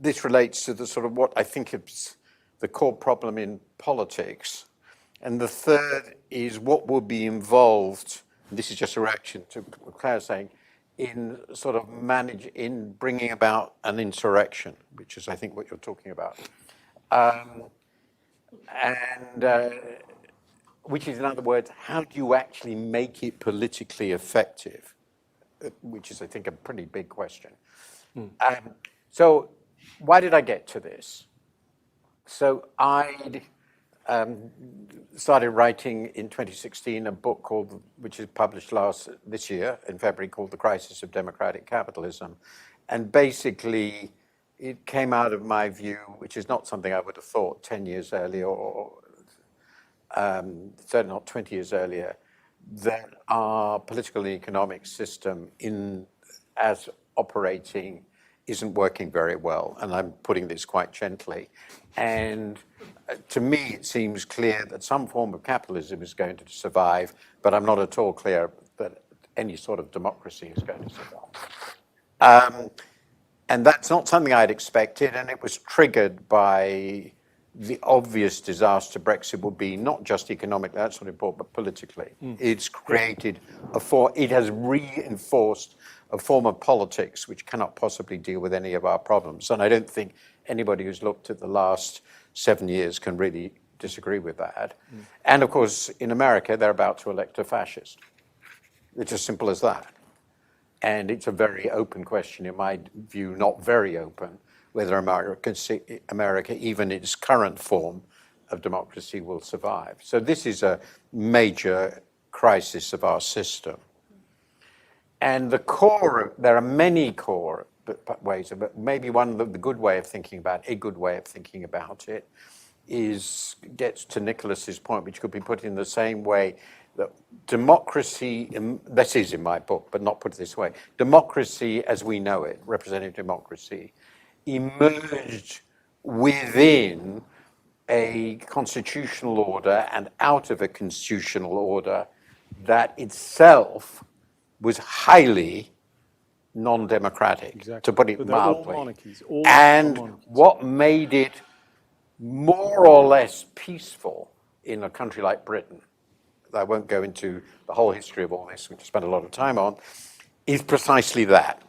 this relates to the sort of what I think is the core problem in politics. And the third is what will be involved, and this is just a reaction to what Claire's saying, in sort of in bringing about an insurrection, which is, I think, what you're talking about. Which is, in other words, how do you actually make it politically effective? Which is, I think, a pretty big question. So why did I get to this? So I started writing in 2016 a book which is published this year in February, called The Crisis of Democratic Capitalism. And basically, it came out of my view, which is not something I would have thought 10 years earlier, or certainly not 20 years earlier, that our political and economic system as operating isn't working very well. And I'm putting this quite gently. And to me, it seems clear that some form of capitalism is going to survive, but I'm not at all clear that any sort of democracy is going to survive. And that's not something I'd expected, and it was triggered by the obvious disaster Brexit will be, not just economically, that's not important, but politically. It's created it has reinforced a form of politics which cannot possibly deal with any of our problems. And I don't think anybody who's looked at the last 7 years can really disagree with that. And of course, in America, they're about to elect a fascist. It's as simple as that. And it's a very open question, in my view, not very open, whether America, even its current form of democracy, will survive. So this is a major crisis of our system. And there are many core ways of it. Maybe a good way of thinking about it gets to Nicholas's point, which could be put in the same way that democracy, this is in my book, but not put this way, democracy as we know it, representative democracy, emerged within a constitutional order and out of a constitutional order that itself was highly non-democratic, to put it mildly. All monarchies, all and monarchies. what made it more or less peaceful in a country like Britain, I won't go into the whole history of all this, which I spent a lot of time on, is precisely that.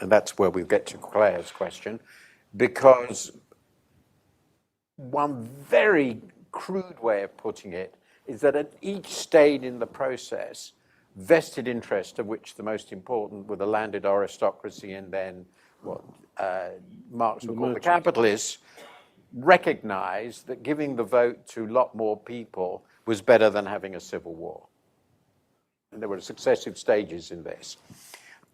And that's where we get to Claire's question, because one very crude way of putting it is that at each stage in the process, vested interest, of which the most important were the landed aristocracy and then what Marx would call the capitalists, recognized that giving the vote to a lot more people was better than having a civil war. And there were successive stages in this.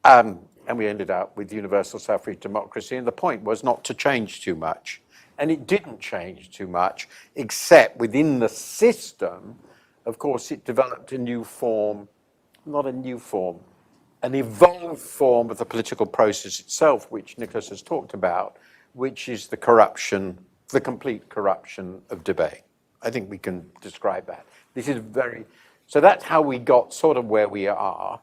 And we ended up with universal suffrage democracy, and the point was not to change too much. And it didn't change too much, except within the system, of course, it developed a new form, not a new form, an evolved form of the political process itself, which Nicholas has talked about, which is the corruption, the complete corruption of debate. I think we can describe that. This is so that's how we got sort of where we are.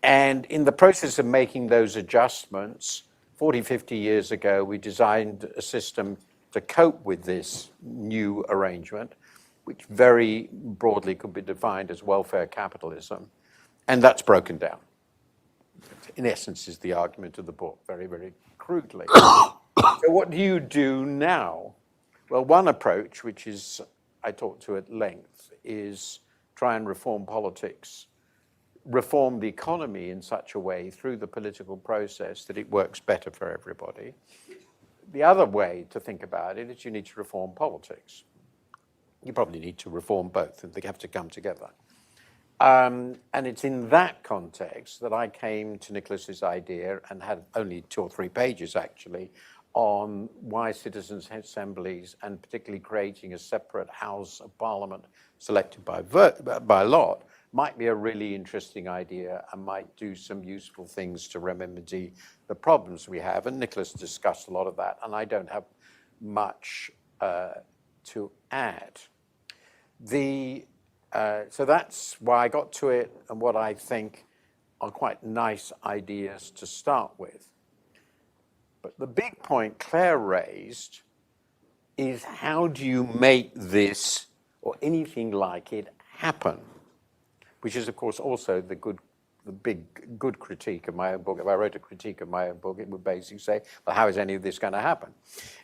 And in the process of making those adjustments, 40, 50 years ago, we designed a system to cope with this new arrangement, which very broadly could be defined as welfare capitalism. And that's broken down. In essence, is the argument of the book, very, very crudely. So what do you do now? Well, one approach, which is I talked to at length, is try and reform politics, reform the economy in such a way through the political process that it works better for everybody. The other way to think about it is you need to reform politics. You probably need to reform both, and they have to come together. And it's in that context that I came to Nicholas's idea, and had only 2 or 3 pages actually, on why citizens' assemblies, and particularly creating a separate House of Parliament selected by lot, might be a really interesting idea and might do some useful things to remedy the problems we have. And Nicholas discussed a lot of that, and I don't have much to add. So that's why I got to it, and what I think are quite nice ideas to start with. But the big point Claire raised is, how do you make this or anything like it happen? Which is, of course, also the big good critique of my own book. If I wrote a critique of my own book, it would basically say, well, how is any of this going to happen?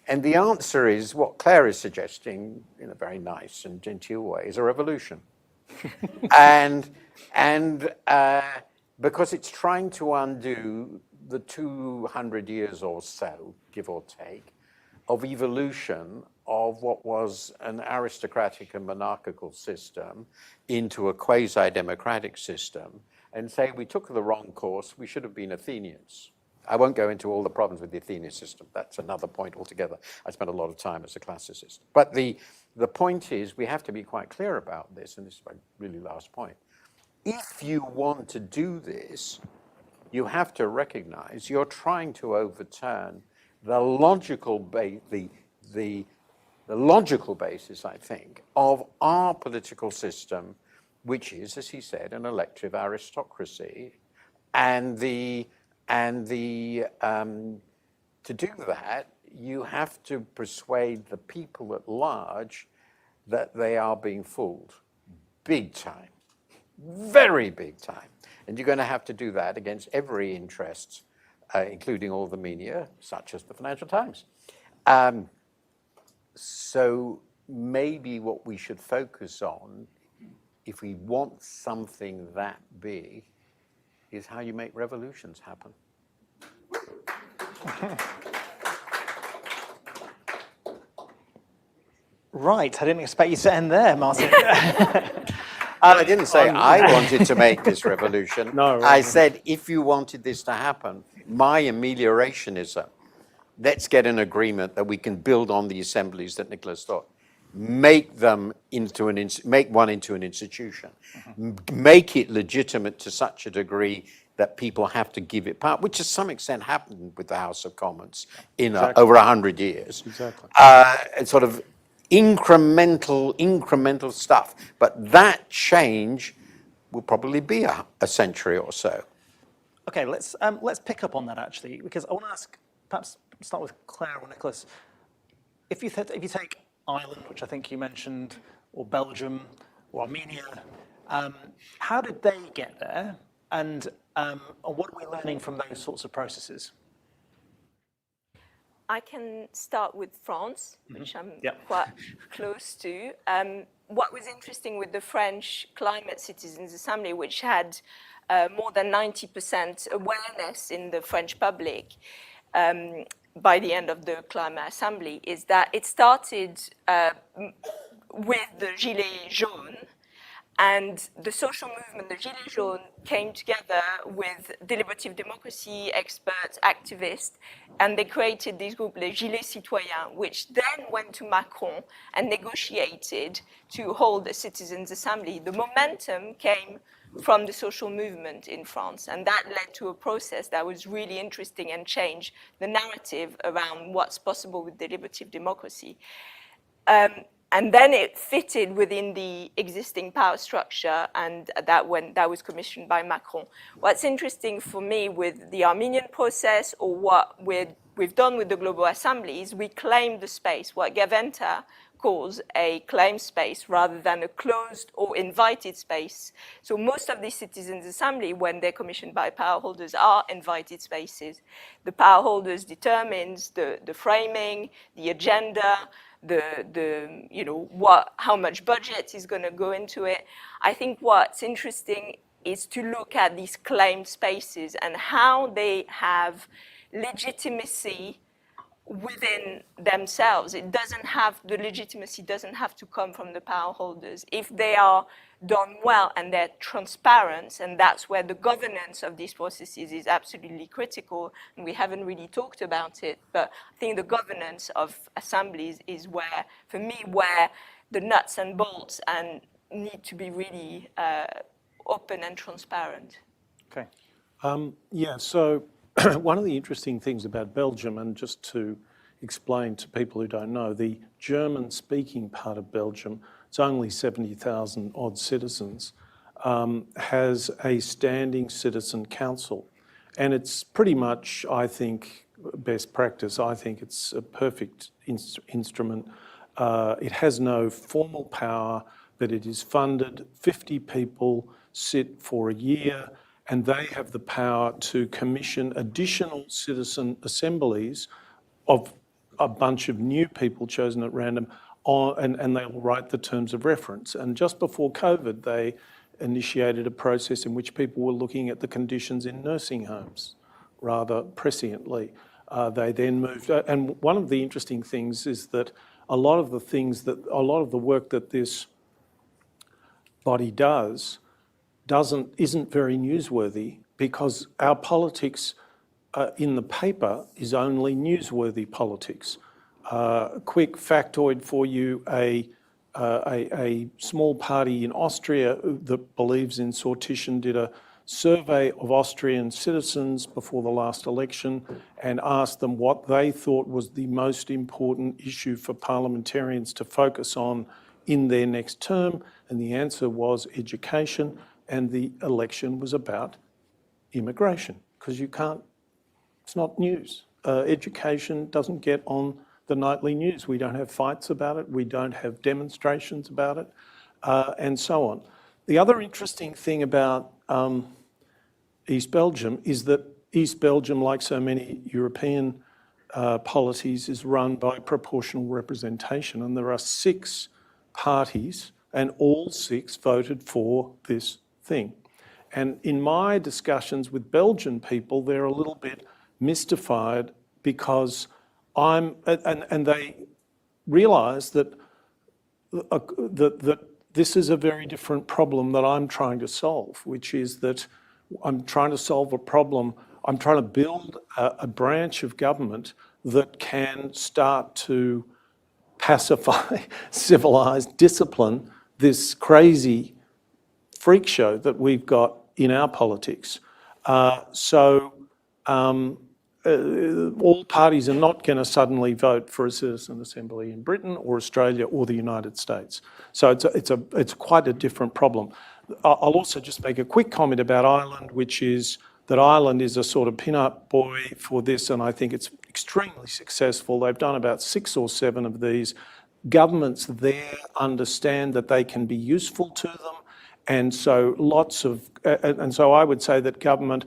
And the answer is what Claire is suggesting in a very nice and genteel way, is a revolution. and because it's trying to undo the 200 years or so, give or take, of evolution of what was an aristocratic and monarchical system into a quasi-democratic system, and say we took the wrong course, we should have been Athenians. I won't go into all the problems with the Athenian system. That's another point altogether. I spent a lot of time as a classicist. But the point is, we have to be quite clear about this, and this is my really last point. If you want to do this, you have to recognize you're trying to overturn the logical basis, I think, of our political system, which is, as he said, an elective aristocracy. And to do that, you have to persuade the people at large that they are being fooled, big time, very big time. And you're going to have to do that against every interest, including all the media, such as the Financial Times. So maybe what we should focus on, if we want something that big, is how you make revolutions happen. Right, I didn't expect you to end there, Martin. I didn't say I wanted to make this revolution. No, I said, if you wanted this to happen, my ameliorationism, let's get an agreement that we can build on the assemblies that Nicholas thought. Make one into an institution. Mm-hmm. Make it legitimate to such a degree that people have to give it part, which to some extent happened with the House of Commons in over 100 years. Exactly. Sort of incremental stuff. But that change will probably be a century or so. Okay, let's pick up on that actually, because I want to ask, perhaps start with Claire or Nicholas. If you take Ireland, which I think you mentioned, or Belgium, or Armenia. How did they get there, and what are we learning from those sorts of processes? I can start with France, which I'm Yep. quite close to. What was interesting with the French Climate Citizens Assembly, which had more than 90% awareness in the French public by the end of the Climate Assembly, is that it started with the Gilets jaunes, and the social movement, the Gilets jaunes, came together with deliberative democracy experts, activists, and they created this group, les Gilets citoyens, which then went to Macron and negotiated to hold a citizens' assembly. The momentum came from the social movement in France, and that led to a process that was really interesting and changed the narrative around what's possible with deliberative democracy. And then it fitted within the existing power structure, and that was commissioned by Macron. What's interesting for me with the Armenian process, or what we've done with the Global Assembly, is we claim the space, what Gaventa calls a claim space rather than a closed or invited space. So most of these citizens' assembly, when they're commissioned by power holders, are invited spaces. The power holders determines the framing, the agenda, how much budget is going to go into it. I think what's interesting is to look at these claimed spaces and how they have legitimacy within themselves. The legitimacy doesn't have to come from the power holders. If they are done well and they're transparent, and that's where the governance of these processes is absolutely critical, and we haven't really talked about it, but I think the governance of assemblies is where the nuts and bolts and need to be really open and transparent. Okay. So one of the interesting things about Belgium, and just to explain to people who don't know, the German-speaking part of Belgium, it's only 70,000 odd citizens, has a standing citizen council. And it's pretty much, I think, best practice. I think it's a perfect instrument. It has no formal power, but it is funded. 50 people sit for a year, and they have the power to commission additional citizen assemblies of a bunch of new people chosen at random, and they will write the terms of reference. And just before COVID, they initiated a process in which people were looking at the conditions in nursing homes rather presciently. They then moved, and one of the interesting things is that a lot of the work that this body does isn't very newsworthy, because our politics in the paper is only newsworthy politics. Quick factoid for you, a small party in Austria that believes in sortition did a survey of Austrian citizens before the last election and asked them what they thought was the most important issue for parliamentarians to focus on in their next term, and the answer was education, and the election was about immigration, because it's not news. Education doesn't get on the nightly news. We don't have fights about it, we don't have demonstrations about it, and so on. The other interesting thing about East Belgium is that East Belgium, like so many European polities, is run by proportional representation, and there are 6 parties, and all 6 voted for this thing. And in my discussions with Belgian people, they're a little bit mystified, because and they realise that this is a very different problem that I'm trying to solve, which is that I'm trying to solve a problem. I'm trying to build a branch of government that can start to pacify, civilise, discipline this crazy freak show that we've got in our politics. All parties are not going to suddenly vote for a citizen assembly in Britain or Australia or the United States. So it's quite a different problem. I'll also just make a quick comment about Ireland, which is that Ireland is a sort of pin-up boy for this, and I think it's extremely successful. They've done about 6 or 7 of these. governments there understand that they can be useful to them. And so I would say that government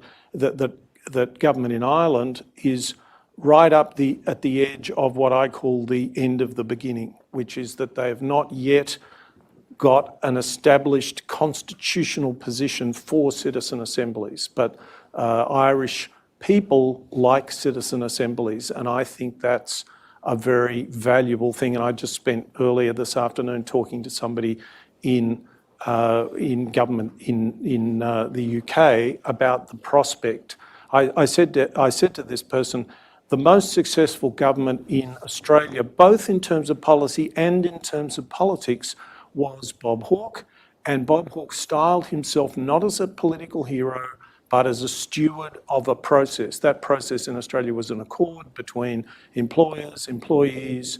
in Ireland is right up at the edge of what I call the end of the beginning, which is that they have not yet got an established constitutional position for citizen assemblies. But Irish people like citizen assemblies, and I think that's a very valuable thing. And I just spent earlier this afternoon talking to somebody in government in the UK about the prospect. I said to this person, the most successful government in Australia, both in terms of policy and in terms of politics, was Bob Hawke. And Bob Hawke styled himself not as a political hero, but as a steward of a process. That process in Australia was an accord between employers, employees,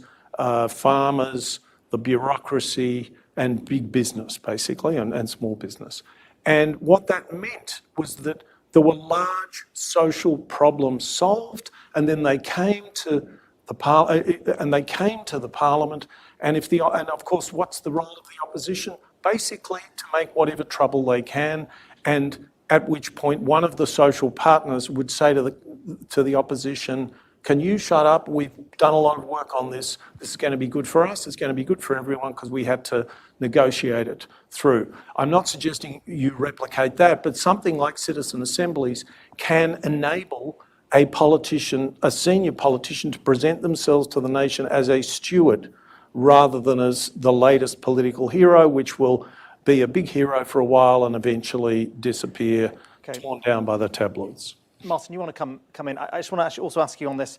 farmers, the bureaucracy, and big business, basically, and small business. And what that meant was that there were large social problems solved, and then they came to the parliament. And of course, what's the role of the opposition? Basically, to make whatever trouble they can, and at which point one of the social partners would say to the opposition, can you shut up? We've done a lot of work on this. This is going to be good for us. It's going to be good for everyone because we had to negotiate it through. I'm not suggesting you replicate that, but something like citizen assemblies can enable a politician, a senior politician, to present themselves to the nation as a steward rather than as the latest political hero, which will be a big hero for a while and eventually disappear, torn down by the tabloids. Martin, you want to come in? I just want to actually also ask you on this.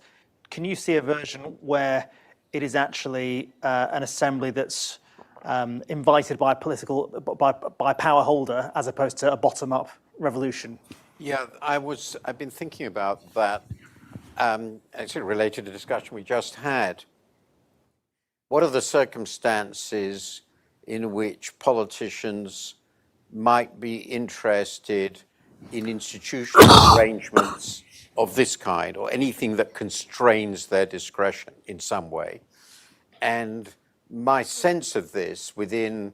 Can you see a version where it is actually an assembly that's invited by by power holder as opposed to a bottom-up revolution? Yeah, I've been thinking about that. Actually, related to the discussion we just had. What are the circumstances in which politicians might be interested in institutional arrangements of this kind, or anything that constrains their discretion in some way? And my sense of this within,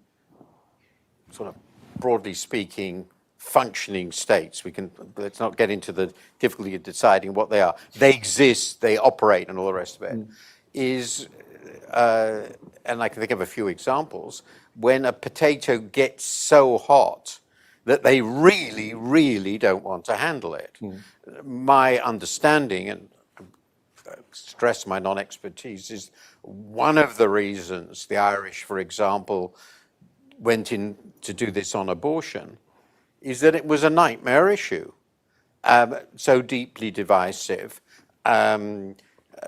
sort of broadly speaking, functioning states, let's not get into the difficulty of deciding what they are. They exist, they operate, and all the rest of it, is, and I can think of a few examples, when a potato gets so hot that they really, really don't want to handle it. My understanding, and stress my non-expertise, is one of the reasons the Irish, for example, went in to do this on abortion is that it was a nightmare issue, so deeply divisive,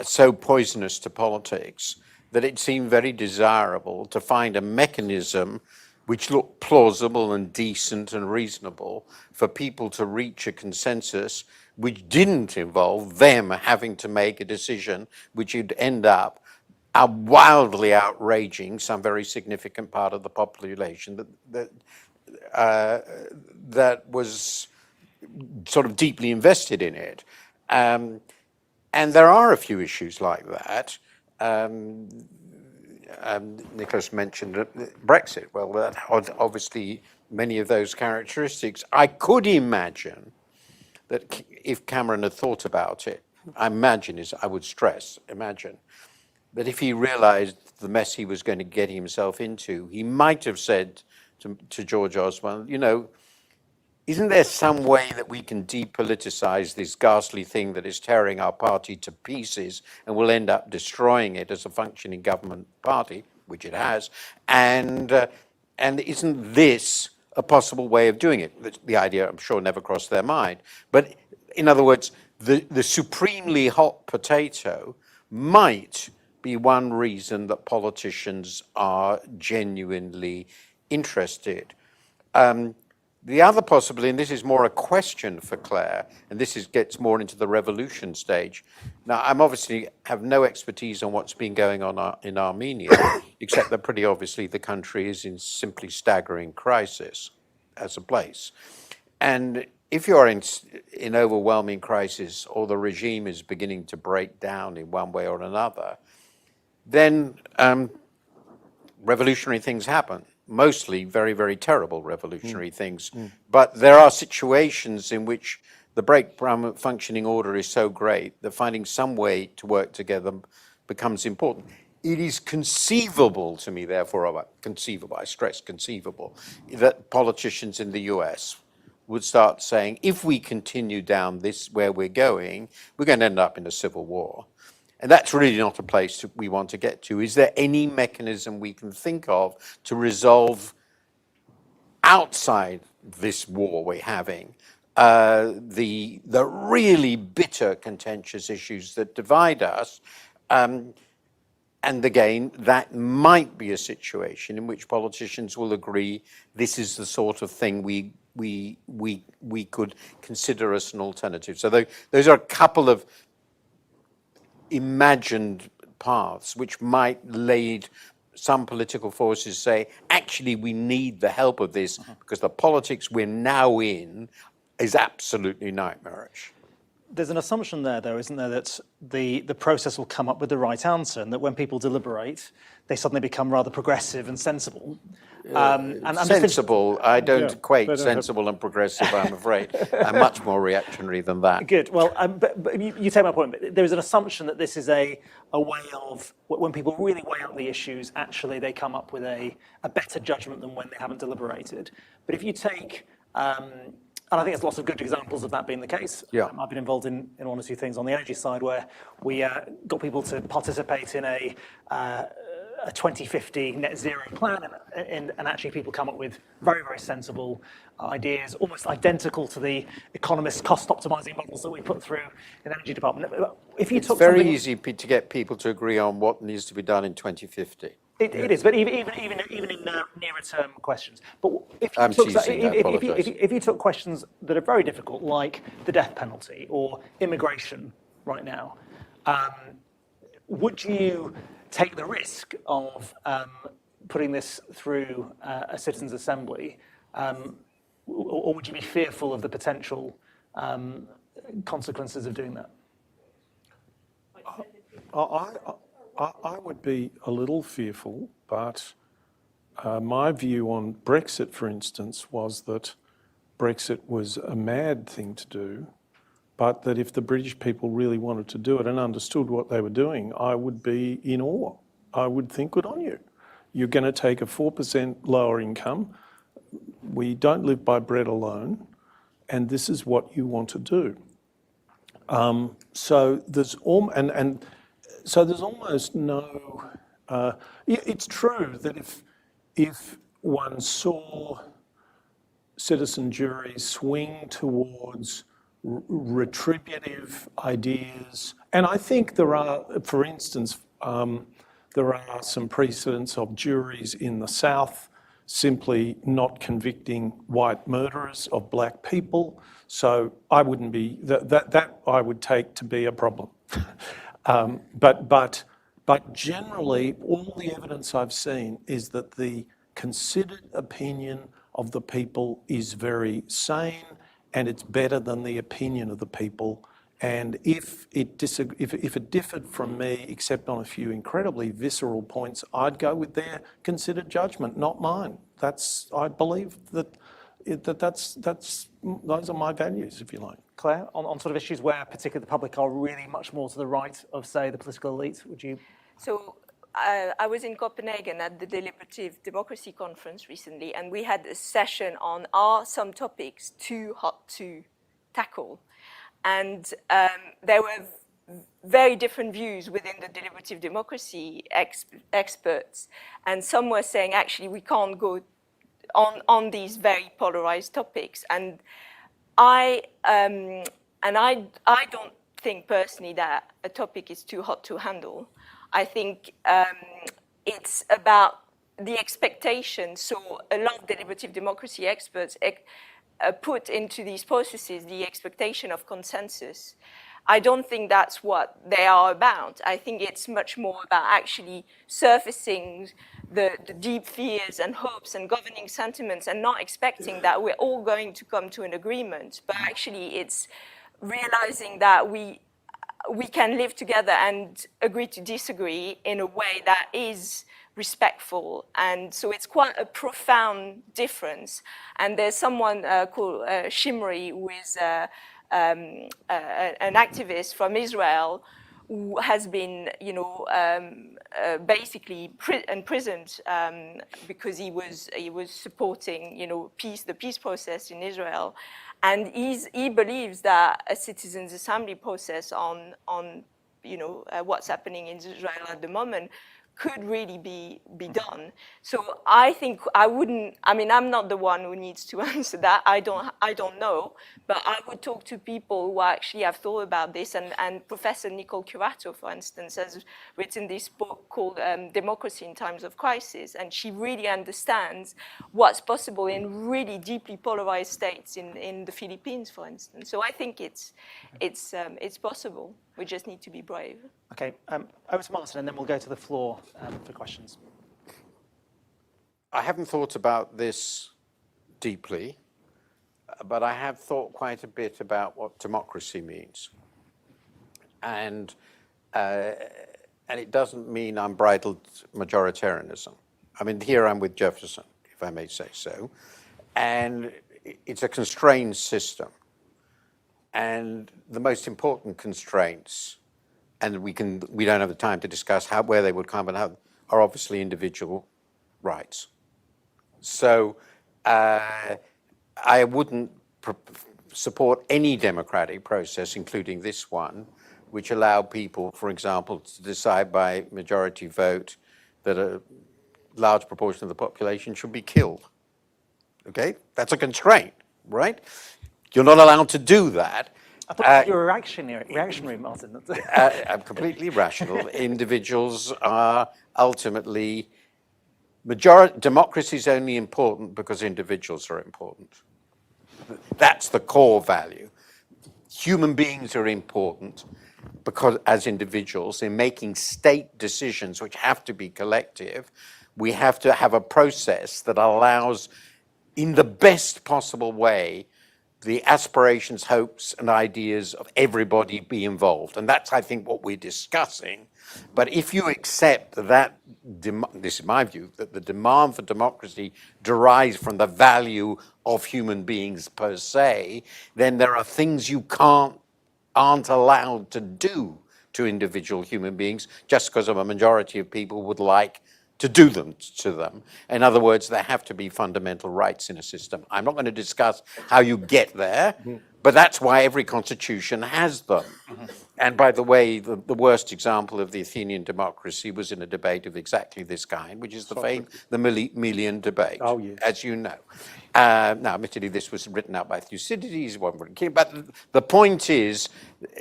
so poisonous to politics, that it seemed very desirable to find a mechanism which looked plausible and decent and reasonable for people to reach a consensus which didn't involve them having to make a decision which would end up wildly outraging some very significant part of the population that was sort of deeply invested in it. And there are a few issues like that. Nicholas mentioned Brexit. Well, that had obviously many of those characteristics. I could imagine that if Cameron had thought about it, I would imagine that if he realized the mess he was going to get himself into, he might have said to George Osborne, isn't there some way that we can depoliticize this ghastly thing that is tearing our party to pieces and will end up destroying it as a functioning government party, which it has, and isn't this a possible way of doing it? The idea, I'm sure, never crossed their mind. But in other words, the supremely hot potato might be one reason that politicians are genuinely interested. The other possibility, and this is more a question for Claire, and this gets more into the revolution stage. Now, I'm obviously have no expertise on what's been going on in Armenia, except that pretty obviously the country is in simply staggering crisis as a place. And if you're in overwhelming crisis, or the regime is beginning to break down in one way or another, then revolutionary things happen, mostly very, very terrible revolutionary things. But there are situations in which the breakdown functioning order is so great that finding some way to work together becomes important. It is conceivable to me, therefore, conceivable, I stress conceivable, that politicians in the US would start saying, if we continue down this where we're going to end up in a civil war. And that's really not a place we want to get to. Is there any mechanism we can think of to resolve outside this war we're having the really bitter, contentious issues that divide us? And again, that might be a situation in which politicians will agree this is the sort of thing we could consider as an alternative. So those are a couple of imagined paths which might lead some political forces say, actually, we need the help of this because the politics we're now in is absolutely nightmarish. There's an assumption there, though, isn't there, that the process will come up with the right answer, and that when people deliberate, they suddenly become rather progressive and sensible. Sensible, I don't equate don't sensible and progressive, I'm afraid. I'm much more reactionary than that. Good. Well, but you take my point. But there is an assumption that this is a way of, when people really weigh out the issues, actually they come up with a better judgment than when they haven't deliberated. But if you take... and I think there's lots of good examples of that being the case. Yeah. I've been involved in one or two things on the energy side where we got people to participate in a 2050 net zero plan, and actually people come up with very, very sensible ideas, almost identical to the economist cost optimizing models that we put through in the energy department. If you It's took very something- easy to get people to agree on what needs to be done in 2050. It is, but even in nearer term questions. But if you I'm took, teasing, I apologise. if you took questions that are very difficult, like the death penalty or immigration right now, would you take the risk of putting this through a citizens' assembly, or would you be fearful of the potential consequences of doing that? I would be a little fearful, but my view on Brexit, for instance, was that Brexit was a mad thing to do, but that if the British people really wanted to do it and understood what they were doing, I would be in awe. I would think, good on you. You're going to take a 4% lower income. We don't live by bread alone, and this is what you want to do. So there's So there's almost no. It's true that if one saw citizen juries swing towards retributive ideas, and I think there are, for instance, there are some precedents of juries in the South simply not convicting white murderers of black people. So I wouldn't be that I would take to be a problem. But generally, all the evidence I've seen is that the considered opinion of the people is very sane, and it's better than the opinion of the people. And if it differed from me, except on a few incredibly visceral points, I'd go with their considered judgment, not mine. I believe those are my values, if you like. Claire, on sort of issues where particularly the public are really much more to the right of, say, the political elite, would you? So I was in Copenhagen at the Deliberative Democracy Conference recently, and we had a session on are some topics too hot to tackle? And there were very different views within the deliberative democracy experts. And some were saying, actually, we can't go on these very polarized topics. And I don't think personally that a topic is too hot to handle. I think it's about the expectation. So a lot of deliberative democracy experts put into these processes the expectation of consensus. I don't think that's what they are about. I think it's much more about actually surfacing the deep fears and hopes and governing sentiments and not expecting that we're all going to come to an agreement, but actually it's realizing that we can live together and agree to disagree in a way that is respectful. And so it's quite a profound difference. And there's someone called Shimri, who is an activist from Israel, who has been, basically imprisoned because he was supporting, the peace process in Israel, and he believes that a citizens' assembly process on what's happening in Israel at the moment could really be done. So I think I'm not the one who needs to answer that. I don't know, but I would talk to people who actually have thought about this. And Professor Nicole Curato, for instance, has written this book called Democracy in Times of Crisis, and she really understands what's possible in really deeply polarized states in the Philippines, for instance. So I think it's possible. We just need to be brave. Okay, over to Martin, and then we'll go to the floor for questions. I haven't thought about this deeply, but I have thought quite a bit about what democracy means. And it doesn't mean unbridled majoritarianism. I mean, here I'm with Jefferson, if I may say so. And it's a constrained system. And the most important constraints, and we don't have the time to discuss where they would come and how, are obviously individual rights. So I wouldn't support any democratic process, including this one, which allowed people, for example, to decide by majority vote that a large proportion of the population should be killed. Okay, that's a constraint, right? You're not allowed to do that. I thought you were reactionary, Martin. I'm completely rational. Individuals are ultimately, democracy is only important because individuals are important. That's the core value. Human beings are important because as individuals, in making state decisions, which have to be collective, we have to have a process that allows, in the best possible way, the aspirations, hopes, and ideas of everybody be involved. And that's, I think, what we're discussing. But if you accept that, this is my view, that the demand for democracy derives from the value of human beings per se, then there are things you aren't allowed to do to individual human beings just because a majority of people would like to do them to them. In other words, there have to be fundamental rights in a system. I'm not going to discuss how you get there, but that's why every constitution has them. And by the way, the worst example of the Athenian democracy was in a debate of exactly this kind, which is the Mellier debate, as you know. Now, admittedly, this was written out by Thucydides, but the point is,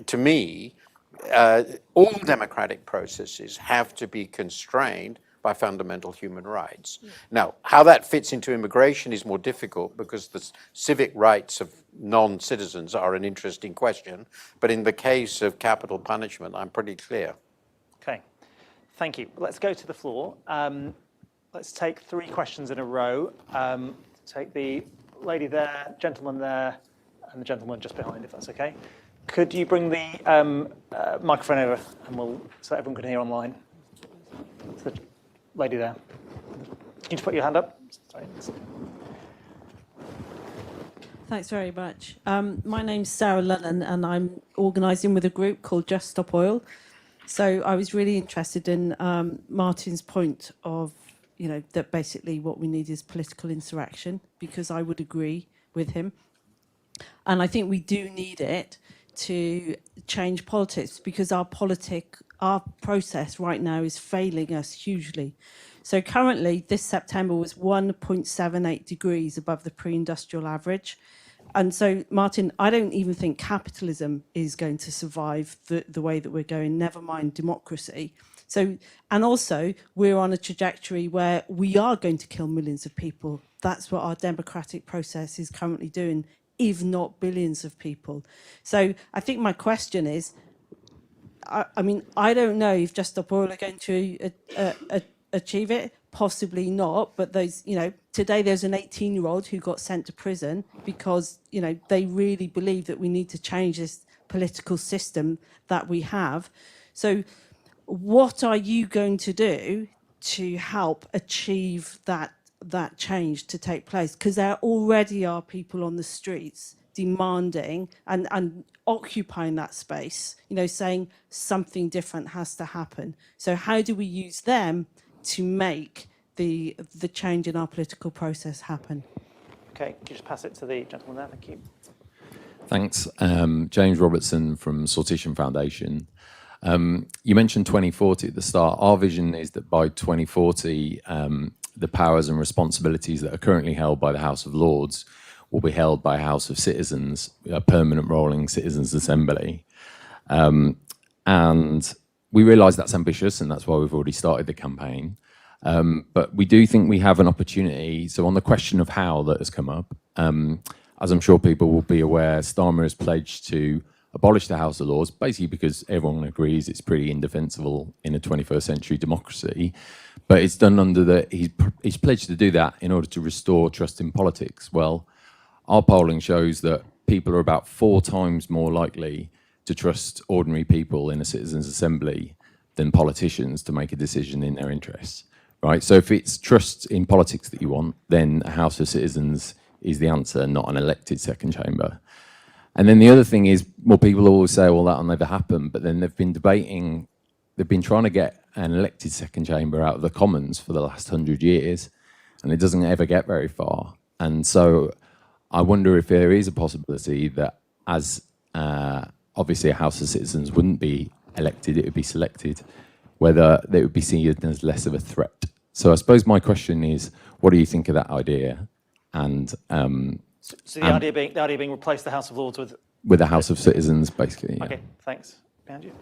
to me, all democratic processes have to be constrained by fundamental human rights. Now, how that fits into immigration is more difficult because the civic rights of non-citizens are an interesting question. But in the case of capital punishment, I'm pretty clear. Okay, thank you. Let's go to the floor. Let's take 3 questions in a row. Take the lady there, gentleman there, and the gentleman just behind, if that's okay. Could you bring the microphone over, and so everyone can hear online? So the lady there. Can you just put your hand up? Sorry. Thanks very much. My name's Sarah Lennon, and I'm organising with a group called Just Stop Oil. So I was really interested in Martin's point of, that basically what we need is political insurrection, because I would agree with him. And I think we do need it to change politics, because our process right now is failing us hugely. So currently, this September was 1.78 degrees above the pre-industrial average. And so, Martin, I don't even think capitalism is going to survive the way that we're going, never mind democracy. So, and also, we're on a trajectory where we are going to kill millions of people. That's what our democratic process is currently doing, if not billions of people. So I think my question is, I don't know if Just Stop Oil are going to achieve it, possibly not, but today there's an 18-year-old who got sent to prison because, they really believe that we need to change this political system that we have. So what are you going to do to help achieve that change to take place? Because there already are people on the streets demanding and occupying that space, saying something different has to happen. So how do we use them to make the change in our political process happen? Okay, can you just pass it to the gentleman there? Thank you. Thanks. James Robertson from Sortition Foundation. You mentioned 2040 at the start. Our vision is that by 2040, the powers and responsibilities that are currently held by the House of Lords will be held by a House of Citizens, a permanent rolling citizens' assembly. And we realise that's ambitious, and that's why we've already started the campaign. But we do think we have an opportunity. So on the question of how that has come up, as I'm sure people will be aware, Starmer has pledged to abolish the House of Lords, basically because everyone agrees it's pretty indefensible in a 21st century democracy. But it's done under he's pledged to do that in order to restore trust in politics. Well, our polling shows that people are about 4 times more likely to trust ordinary people in a citizens' assembly than politicians to make a decision in their interests, right? So if it's trust in politics that you want, then a House of Citizens is the answer, not an elected second chamber. And then the other thing is, well, people always say, well, that'll never happen, but then they've been trying to get an elected second chamber out of the Commons for the last 100 years, and it doesn't ever get very far. And so I wonder if there is a possibility that as obviously a House of Citizens wouldn't be elected, it would be selected, whether they would be seen as less of a threat. So I suppose my question is, what do you think of that idea? And so the idea being replace the House of Lords with a House of Citizens, basically. Yeah. Okay, thanks. Behind you.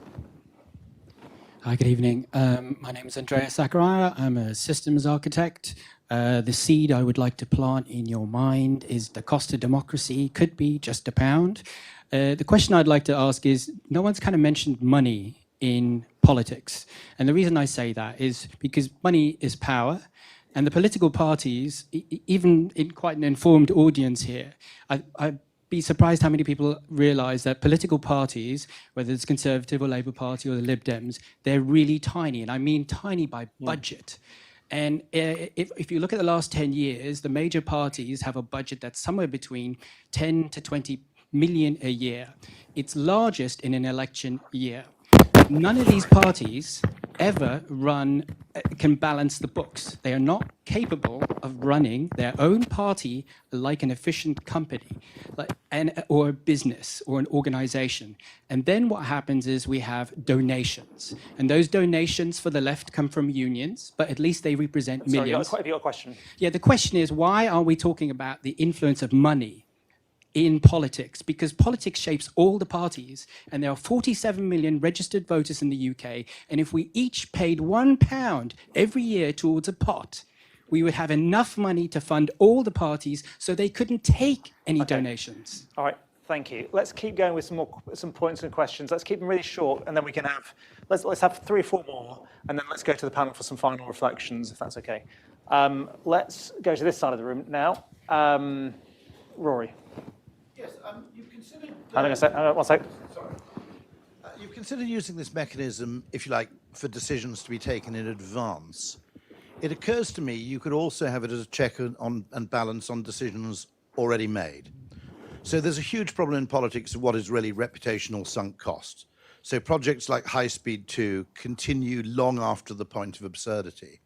Hi, good evening. My name is Andrea Zachariah. I'm a systems architect. The seed I would like to plant in your mind is the cost of democracy could be just £1. The question I'd like to ask is, no one's kind of mentioned money in politics. And the reason I say that is because money is power. And the political parties, even in quite an informed audience here, I'd be surprised how many people realise that political parties, whether it's Conservative or Labour Party or the Lib Dems, they're really tiny. And I mean tiny by budget. And if you look at the last 10 years, the major parties have a budget that's somewhere between 10 to 20 million a year. It's largest in an election year. None of these parties ever can balance the books. They are not capable of running their own party like an efficient company, or a business or an organization. And then what happens is we have donations. And those donations for the left come from unions, but at least they represent millions. Sorry, have you got a question? Yeah, the question is, why are we talking about the influence of money in politics? Because politics shapes all the parties, and there are 47 million registered voters in the UK, and if we each paid £1 every year towards a pot, we would have enough money to fund all the parties so they couldn't take any donations. All right, thank you. Let's keep going with some points and questions. Let's keep them really short, and then we can have, let's have 3 or 4 more, and then let's go to the panel for some final reflections, if that's okay. Let's go to this side of the room now. Rory. Yes, you've considered... Hang on one sec. Sorry. You've considered using this mechanism, if you like, for decisions to be taken in advance. It occurs to me you could also have it as a check on and balance on decisions already made. So there's a huge problem in politics of what is really reputational sunk cost. So projects like High Speed 2 continue long after the point of absurdity.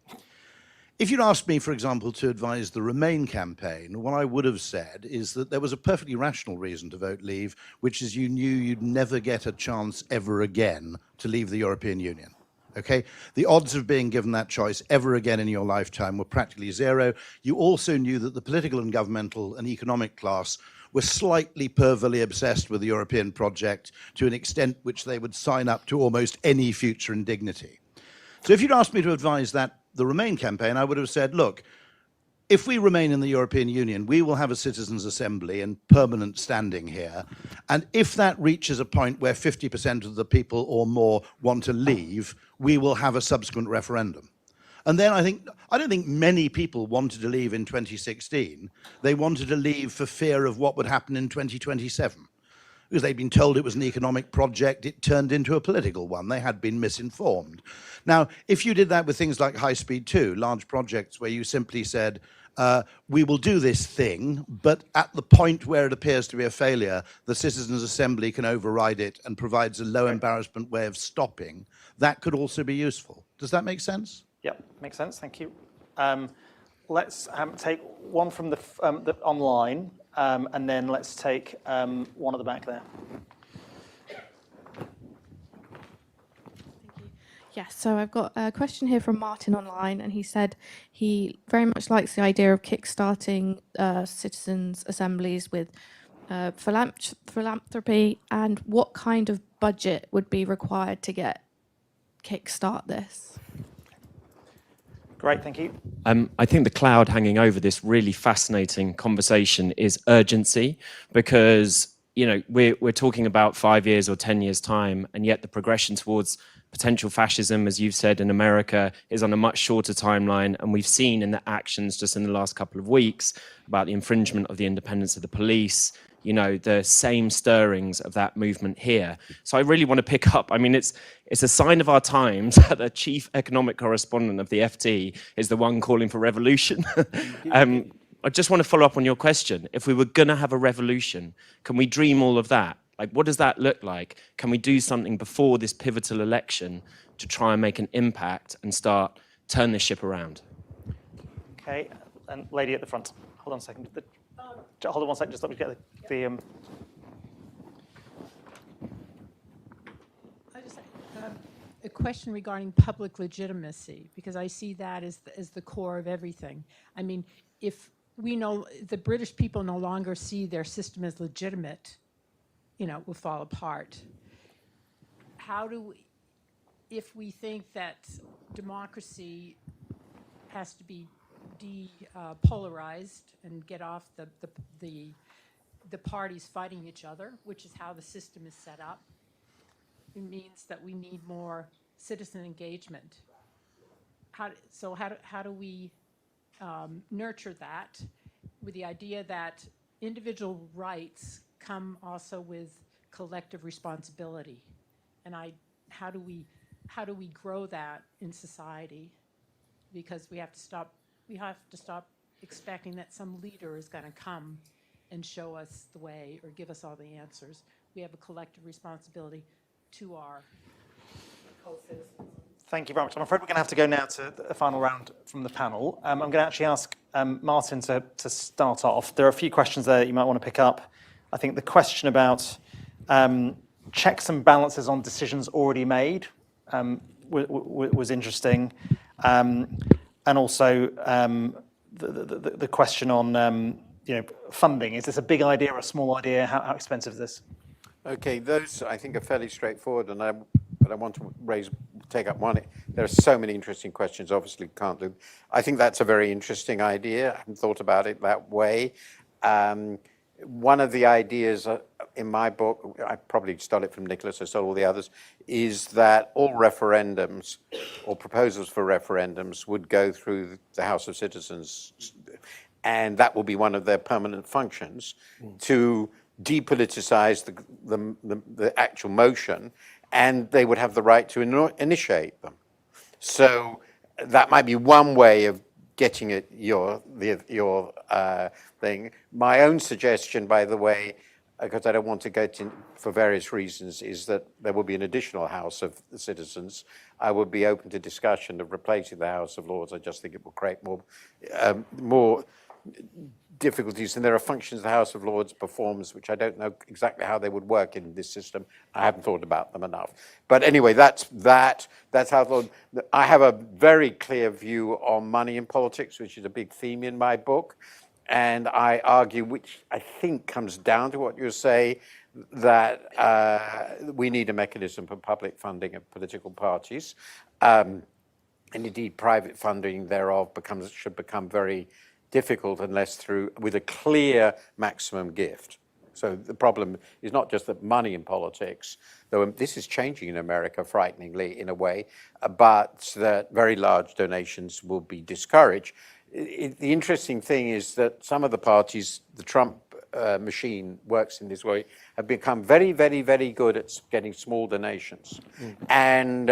If you'd asked me, for example, to advise the Remain campaign, what I would have said is that there was a perfectly rational reason to vote Leave, which is you knew you'd never get a chance ever again to leave the European Union. Okay? The odds of being given that choice ever again in your lifetime were practically zero. You also knew that the political and governmental and economic class were slightly perversely obsessed with the European project to an extent which they would sign up to almost any future indignity. So if you'd asked me to advise the Remain campaign, I would have said, look, if we remain in the European Union, we will have a citizens' assembly and permanent standing here. And if that reaches a point where 50% of the people or more want to leave, we will have a subsequent referendum. And then I don't think many people wanted to leave in 2016. They wanted to leave for fear of what would happen in 2027. because they'd been told it was an economic project, it turned into a political one. They had been misinformed. Now, if you did that with things like High Speed 2, large projects where you simply said, we will do this thing, but at the point where it appears to be a failure, the Citizens' Assembly can override it and provides a low embarrassment way of stopping, that could also be useful. Does that make sense? Yeah, makes sense. Thank you. Let's take one from the online, and then let's take one at the back there. Yes, so I've got a question here from Martin online, and he said he very much likes the idea of kickstarting citizens' assemblies with philanthropy, and what kind of budget would be required to kickstart this? Great, thank you. I think the cloud hanging over this really fascinating conversation is urgency, because we're talking about 5 years or 10 years time, and yet the progression towards potential fascism, as you've said, in America is on a much shorter timeline, and we've seen in the actions just in the last couple of weeks about the infringement of the independence of the police, the same stirrings of that movement here. So I really want to pick up, it's a sign of our times that the chief economic correspondent of the FT is the one calling for revolution. I just want to follow up on your question. If we were going to have a revolution, can we dream all of that? What does that look like? Can we do something before this pivotal election to try and make an impact and turn this ship around? Okay, and lady at the front. Hold on a second. Hold on one second, just let me get the I just a question regarding public legitimacy, because I see that as the core of everything. If we know the British people no longer see their system as legitimate, will fall apart. If we think that democracy has to be depolarized and get off the parties fighting each other, which is how the system is set up, it means that we need more citizen engagement. How do we nurture that with the idea that individual rights come also with collective responsibility, and how do we grow that in society? Because we have to stop expecting that some leader is going to come and show us the way or give us all the answers. We have a collective responsibility to our co-citizens. Thank you very much. I'm afraid we're going to have to go now to a final round from the panel. I'm going to actually ask Martin to start off. There are a few questions there that you might want to pick up. I think the question about checks and balances on decisions already made was interesting, and also the question on funding. Is this a big idea or a small idea? How expensive is this? Okay, those I think are fairly straightforward, but I want to take up one. There are so many interesting questions. Obviously, can't do. I think that's a very interesting idea. I haven't thought about it that way. One of the ideas in my book, I probably stole it from Nicholas, I stole all the others, is that all referendums or proposals for referendums would go through the House of Citizens, and that will be one of their permanent functions, to depoliticize the actual motion, and they would have the right to initiate them. So that might be one way of getting at your thing. My own suggestion, by the way, because I don't want to go to, for various reasons, is that there will be an additional House of the Citizens. I would be open to discussion of replacing the House of Lords. I just think it will create more difficulties, and there are functions the House of Lords performs which I don't know exactly how they would work in this system. I haven't thought about them enough. But anyway, that's how I have a very clear view on money in politics, which is a big theme in my book. And I argue, which I think comes down to what you say, that we need a mechanism for public funding of political parties. And indeed, private funding thereof should become very difficult unless with a clear maximum gift. So the problem is not just that money in politics, though this is changing in America frighteningly in a way, but that very large donations will be discouraged. The interesting thing is that some of the parties, the Trump machine works in this way, have become very, very, very good at getting small donations. And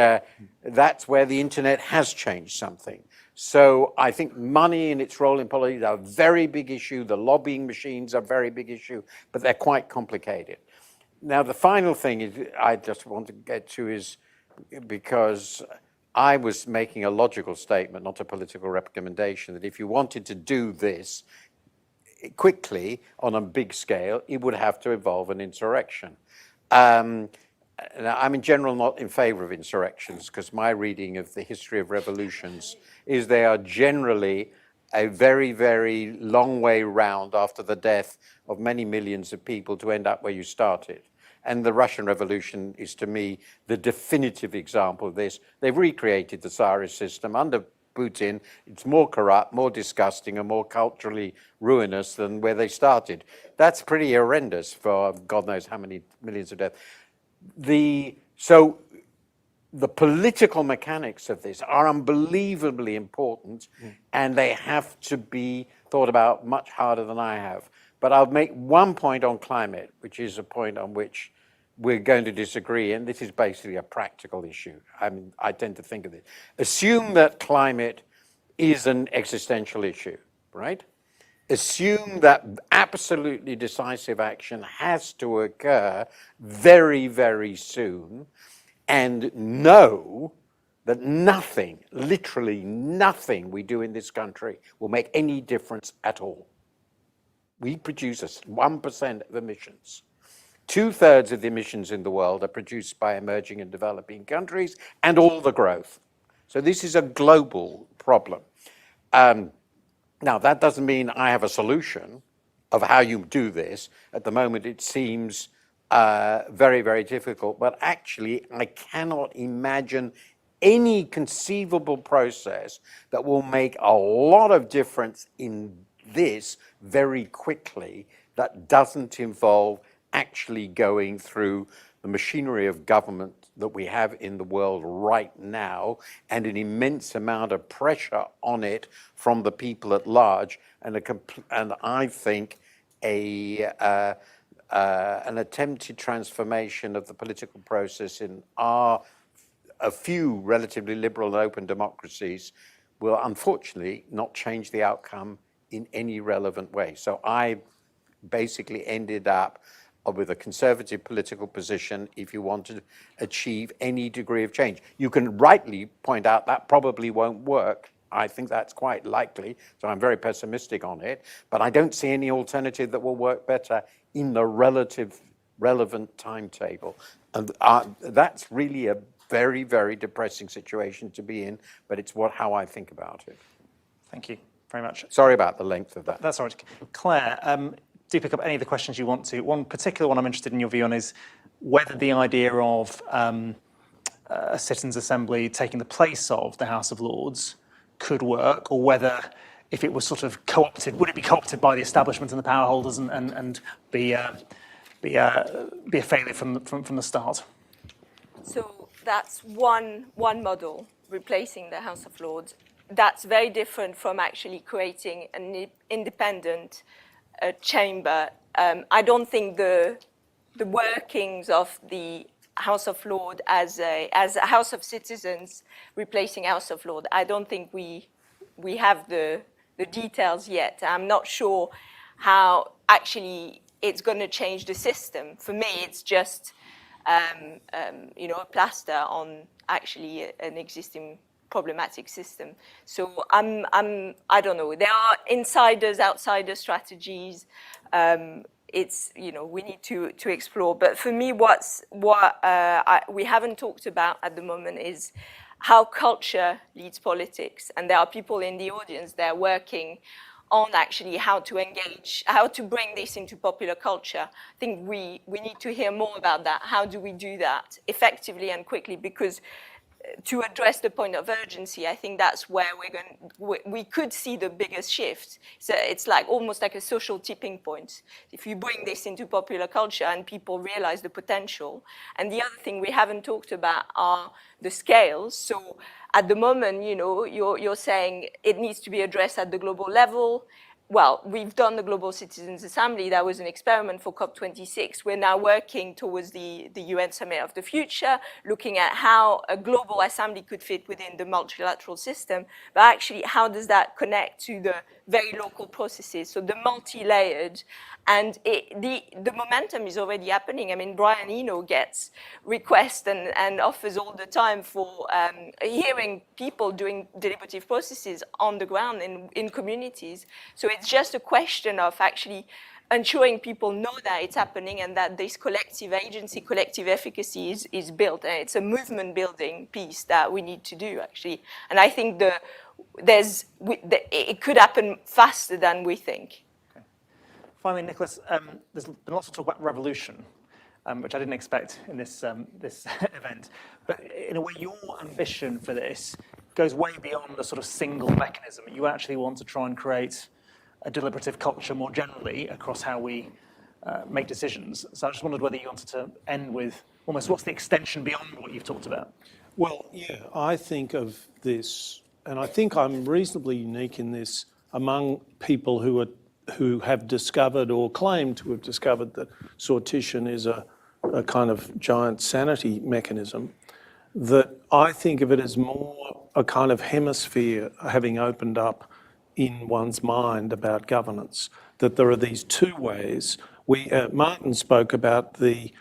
that's where the internet has changed something. So I think money and its role in politics are a very big issue. The lobbying machines are a very big issue, but they're quite complicated. Now, the final thing is I just want to get to is because I was making a logical statement, not a political recommendation, that if you wanted to do this quickly on a big scale, it would have to involve an insurrection. Now, I'm in general not in favor of insurrections because my reading of the history of revolutions is they are generally a very, very long way round after the death of many millions of people to end up where you started. And the Russian Revolution is, to me, the definitive example of this. They've recreated the Tsarist system under Putin. It's more corrupt, more disgusting, and more culturally ruinous than where they started. That's pretty horrendous for God knows how many millions of deaths. So the political mechanics of this are unbelievably important, and they have to be thought about much harder than I have. But I'll make one point on climate, which is a point on which we're going to disagree, and this is basically a practical issue. I tend to think of it. Assume that climate is an existential issue, right? Assume that absolutely decisive action has to occur very, very soon, and know that nothing, literally nothing we do in this country will make any difference at all. We produce 1% of emissions. 2/3 of the emissions in the world are produced by emerging and developing countries, and all the growth. So this is a global problem. Now, that doesn't mean I have a solution of how you do this. At the moment, it seems very, very difficult, but actually, I cannot imagine any conceivable process that will make a lot of difference in this very quickly that doesn't involve actually going through the machinery of government that we have in the world right now and an immense amount of pressure on it from the people at large, and I think an attempted transformation of the political process in a few relatively liberal and open democracies will unfortunately not change the outcome in any relevant way. So I basically ended up with a conservative political position if you want to achieve any degree of change. You can rightly point out that probably won't work. I think that's quite likely, so I'm very pessimistic on it, but I don't see any alternative that will work better in the relevant timetable. And that's really a very, very depressing situation to be in, but it's how I think about it. Thank you very much. Sorry about the length of that. That's all right. Claire, do pick up any of the questions you want to. One particular one I'm interested in your view on is whether the idea of a citizens' assembly taking the place of the House of Lords could work, or whether if it was sort of co-opted, would it be co-opted by the establishment and the power holders and be a failure from the start? So that's one model, replacing the House of Lords. That's very different from actually creating an independent chamber. I don't think the workings of the House of Lords as a House of Citizens replacing House of Lords, I don't think we have the details yet. I'm not sure how actually it's going to change the system. For me, it's just a plaster on actually an existing problematic system. So I don't know. There are insiders, outsider strategies. It's we need to explore. But for me, what we haven't talked about at the moment is how culture leads politics. And there are people in the audience that are working on actually how to engage, how to bring this into popular culture. I think we need to hear more about that. How do we do that effectively and quickly? Because to address the point of urgency, I think that's where we could see the biggest shift. So it's almost like a social tipping point. If you bring this into popular culture and people realize the potential. And the other thing we haven't talked about are the scales. So at the moment, you're saying it needs to be addressed at the global level. well, we've done the Global Citizens Assembly. That was an experiment for COP26. We're now working towards the UN Summit of the Future, looking at how a global assembly could fit within the multilateral system, but actually how does that connect to the very local processes, so the multi-layered, and the momentum is already happening. I mean, Brian Eno gets requests and offers all the time for hearing people doing deliberative processes on the ground in communities. So it's just a question of actually ensuring people know that it's happening and that this collective agency, collective efficacy is built. And it's a movement building piece that we need to do, actually. And I think it could happen faster than we think. Okay. Finally, Nicholas, there's been lots of talk about revolution, which I didn't expect in this event. But in a way, your ambition for this goes way beyond the sort of single mechanism. You actually want to try and create a deliberative culture more generally across how we make decisions. So I just wondered whether you wanted to end with almost what's the extension beyond what you've talked about? Well, yeah, I think of this, and I think I'm reasonably unique in this among people who have discovered or claim to have discovered that sortition is a kind of giant sanity mechanism, that I think of it as more a kind of hemisphere having opened up in one's mind about governance, that there are these two ways. Martin spoke about the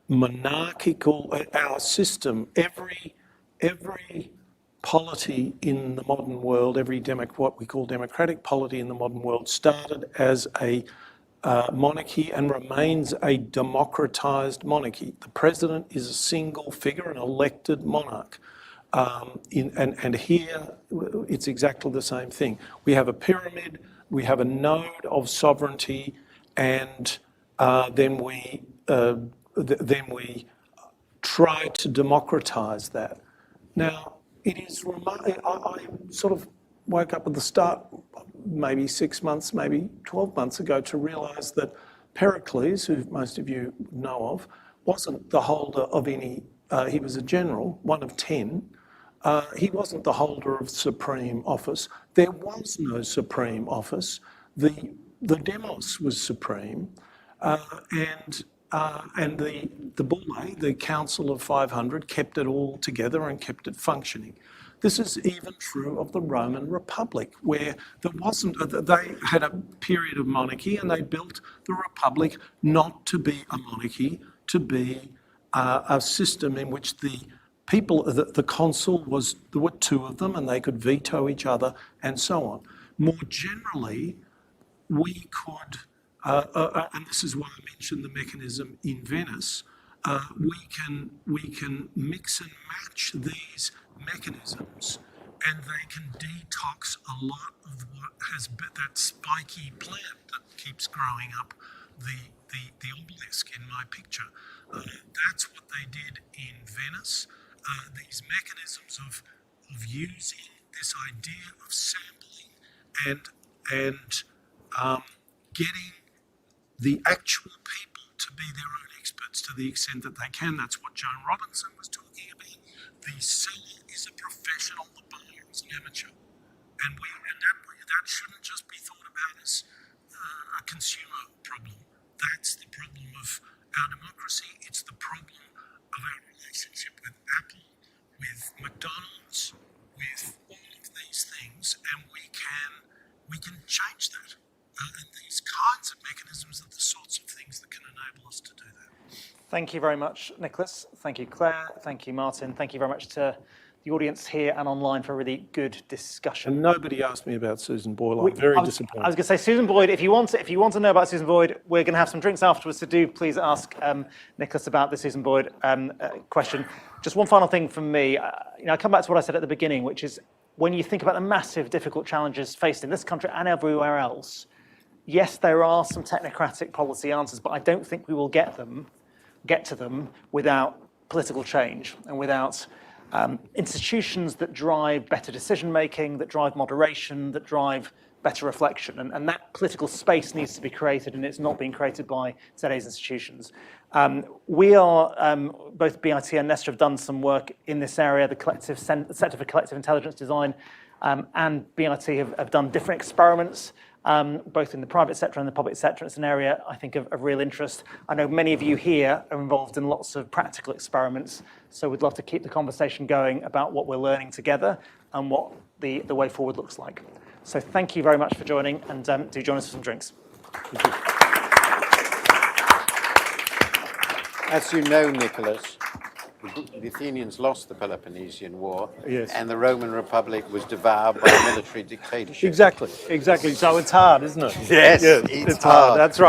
monarchical, our system, every polity in the modern world, what we call democratic polity in the modern world started as a monarchy and remains a democratized monarchy. The president is a single figure, an elected monarch. And here it's exactly the same thing. We have a pyramid, we have a node of sovereignty, and then we try to democratize that. Now, it is I sort of woke up at the start, maybe 6 months, maybe 12 months ago, to realise that Pericles, who most of you know of, wasn't the holder of any. He was a general, one of 10. He wasn't the holder of supreme office. There was no supreme office. The demos was supreme, and the bulle, the Council of 500, kept it all together and kept it functioning. This is even true of the Roman Republic, where there wasn't. They had a period of monarchy, and they built the Republic not to be a monarchy, to be a system in which the people, the consul there were two of them, and they could veto each other, and so on. More generally, we could, and this is why I mentioned the mechanism in Venice. We can mix and match these mechanisms, and they can detox a lot of what has been that spiky plant that keeps growing up the obelisk in my picture. That's what they did in Venice. These mechanisms of using this idea of sampling and getting the actual people to be their own experts to the extent that they can. That's what Joan Robinson was talking about. The seller is a professional, the buyer is an amateur. And that shouldn't just be thought about as a consumer problem. That's the problem of our democracy. It's the problem of our relationship with Apple, with McDonald's, with all of these things, and we can change that. And these kinds of mechanisms are the sorts of things that can enable us to do that. Thank you very much, Nicholas. Thank you, Claire. Thank you, Martin. Thank you very much to the audience here and online for a really good discussion. And nobody asked me about Susan Boyle. I'm very disappointed. I was going to say, Susan Boyd, if you want to know about Susan Boyd, we're going to have some drinks afterwards, so do please ask Nicholas about the Susan Boyd question. Just one final thing from me. I come back to what I said at the beginning, which is when you think about the massive, difficult challenges faced in this country and everywhere else, yes, there are some technocratic policy answers, but I don't think we will get to them without political change and without institutions that drive better decision-making, that drive moderation, that drive better reflection. And that political space needs to be created, and it's not being created by today's institutions. We are, both BIT and Nesta have done some work in this area, the Centre for Collective Intelligence Design, and BIT have done different experiments both in the private sector and the public sector. It's an area, I think, of real interest. I know many of you here are involved in lots of practical experiments, so we'd love to keep the conversation going about what we're learning together and what the way forward looks like. So thank you very much for joining, and do join us for some drinks. Thank you. As you know, Nicholas, the Athenians lost the Peloponnesian War, Yes. and the Roman Republic was devoured by a military dictatorship. Exactly. So it's hard, isn't it? Yes, it's hard. That's right.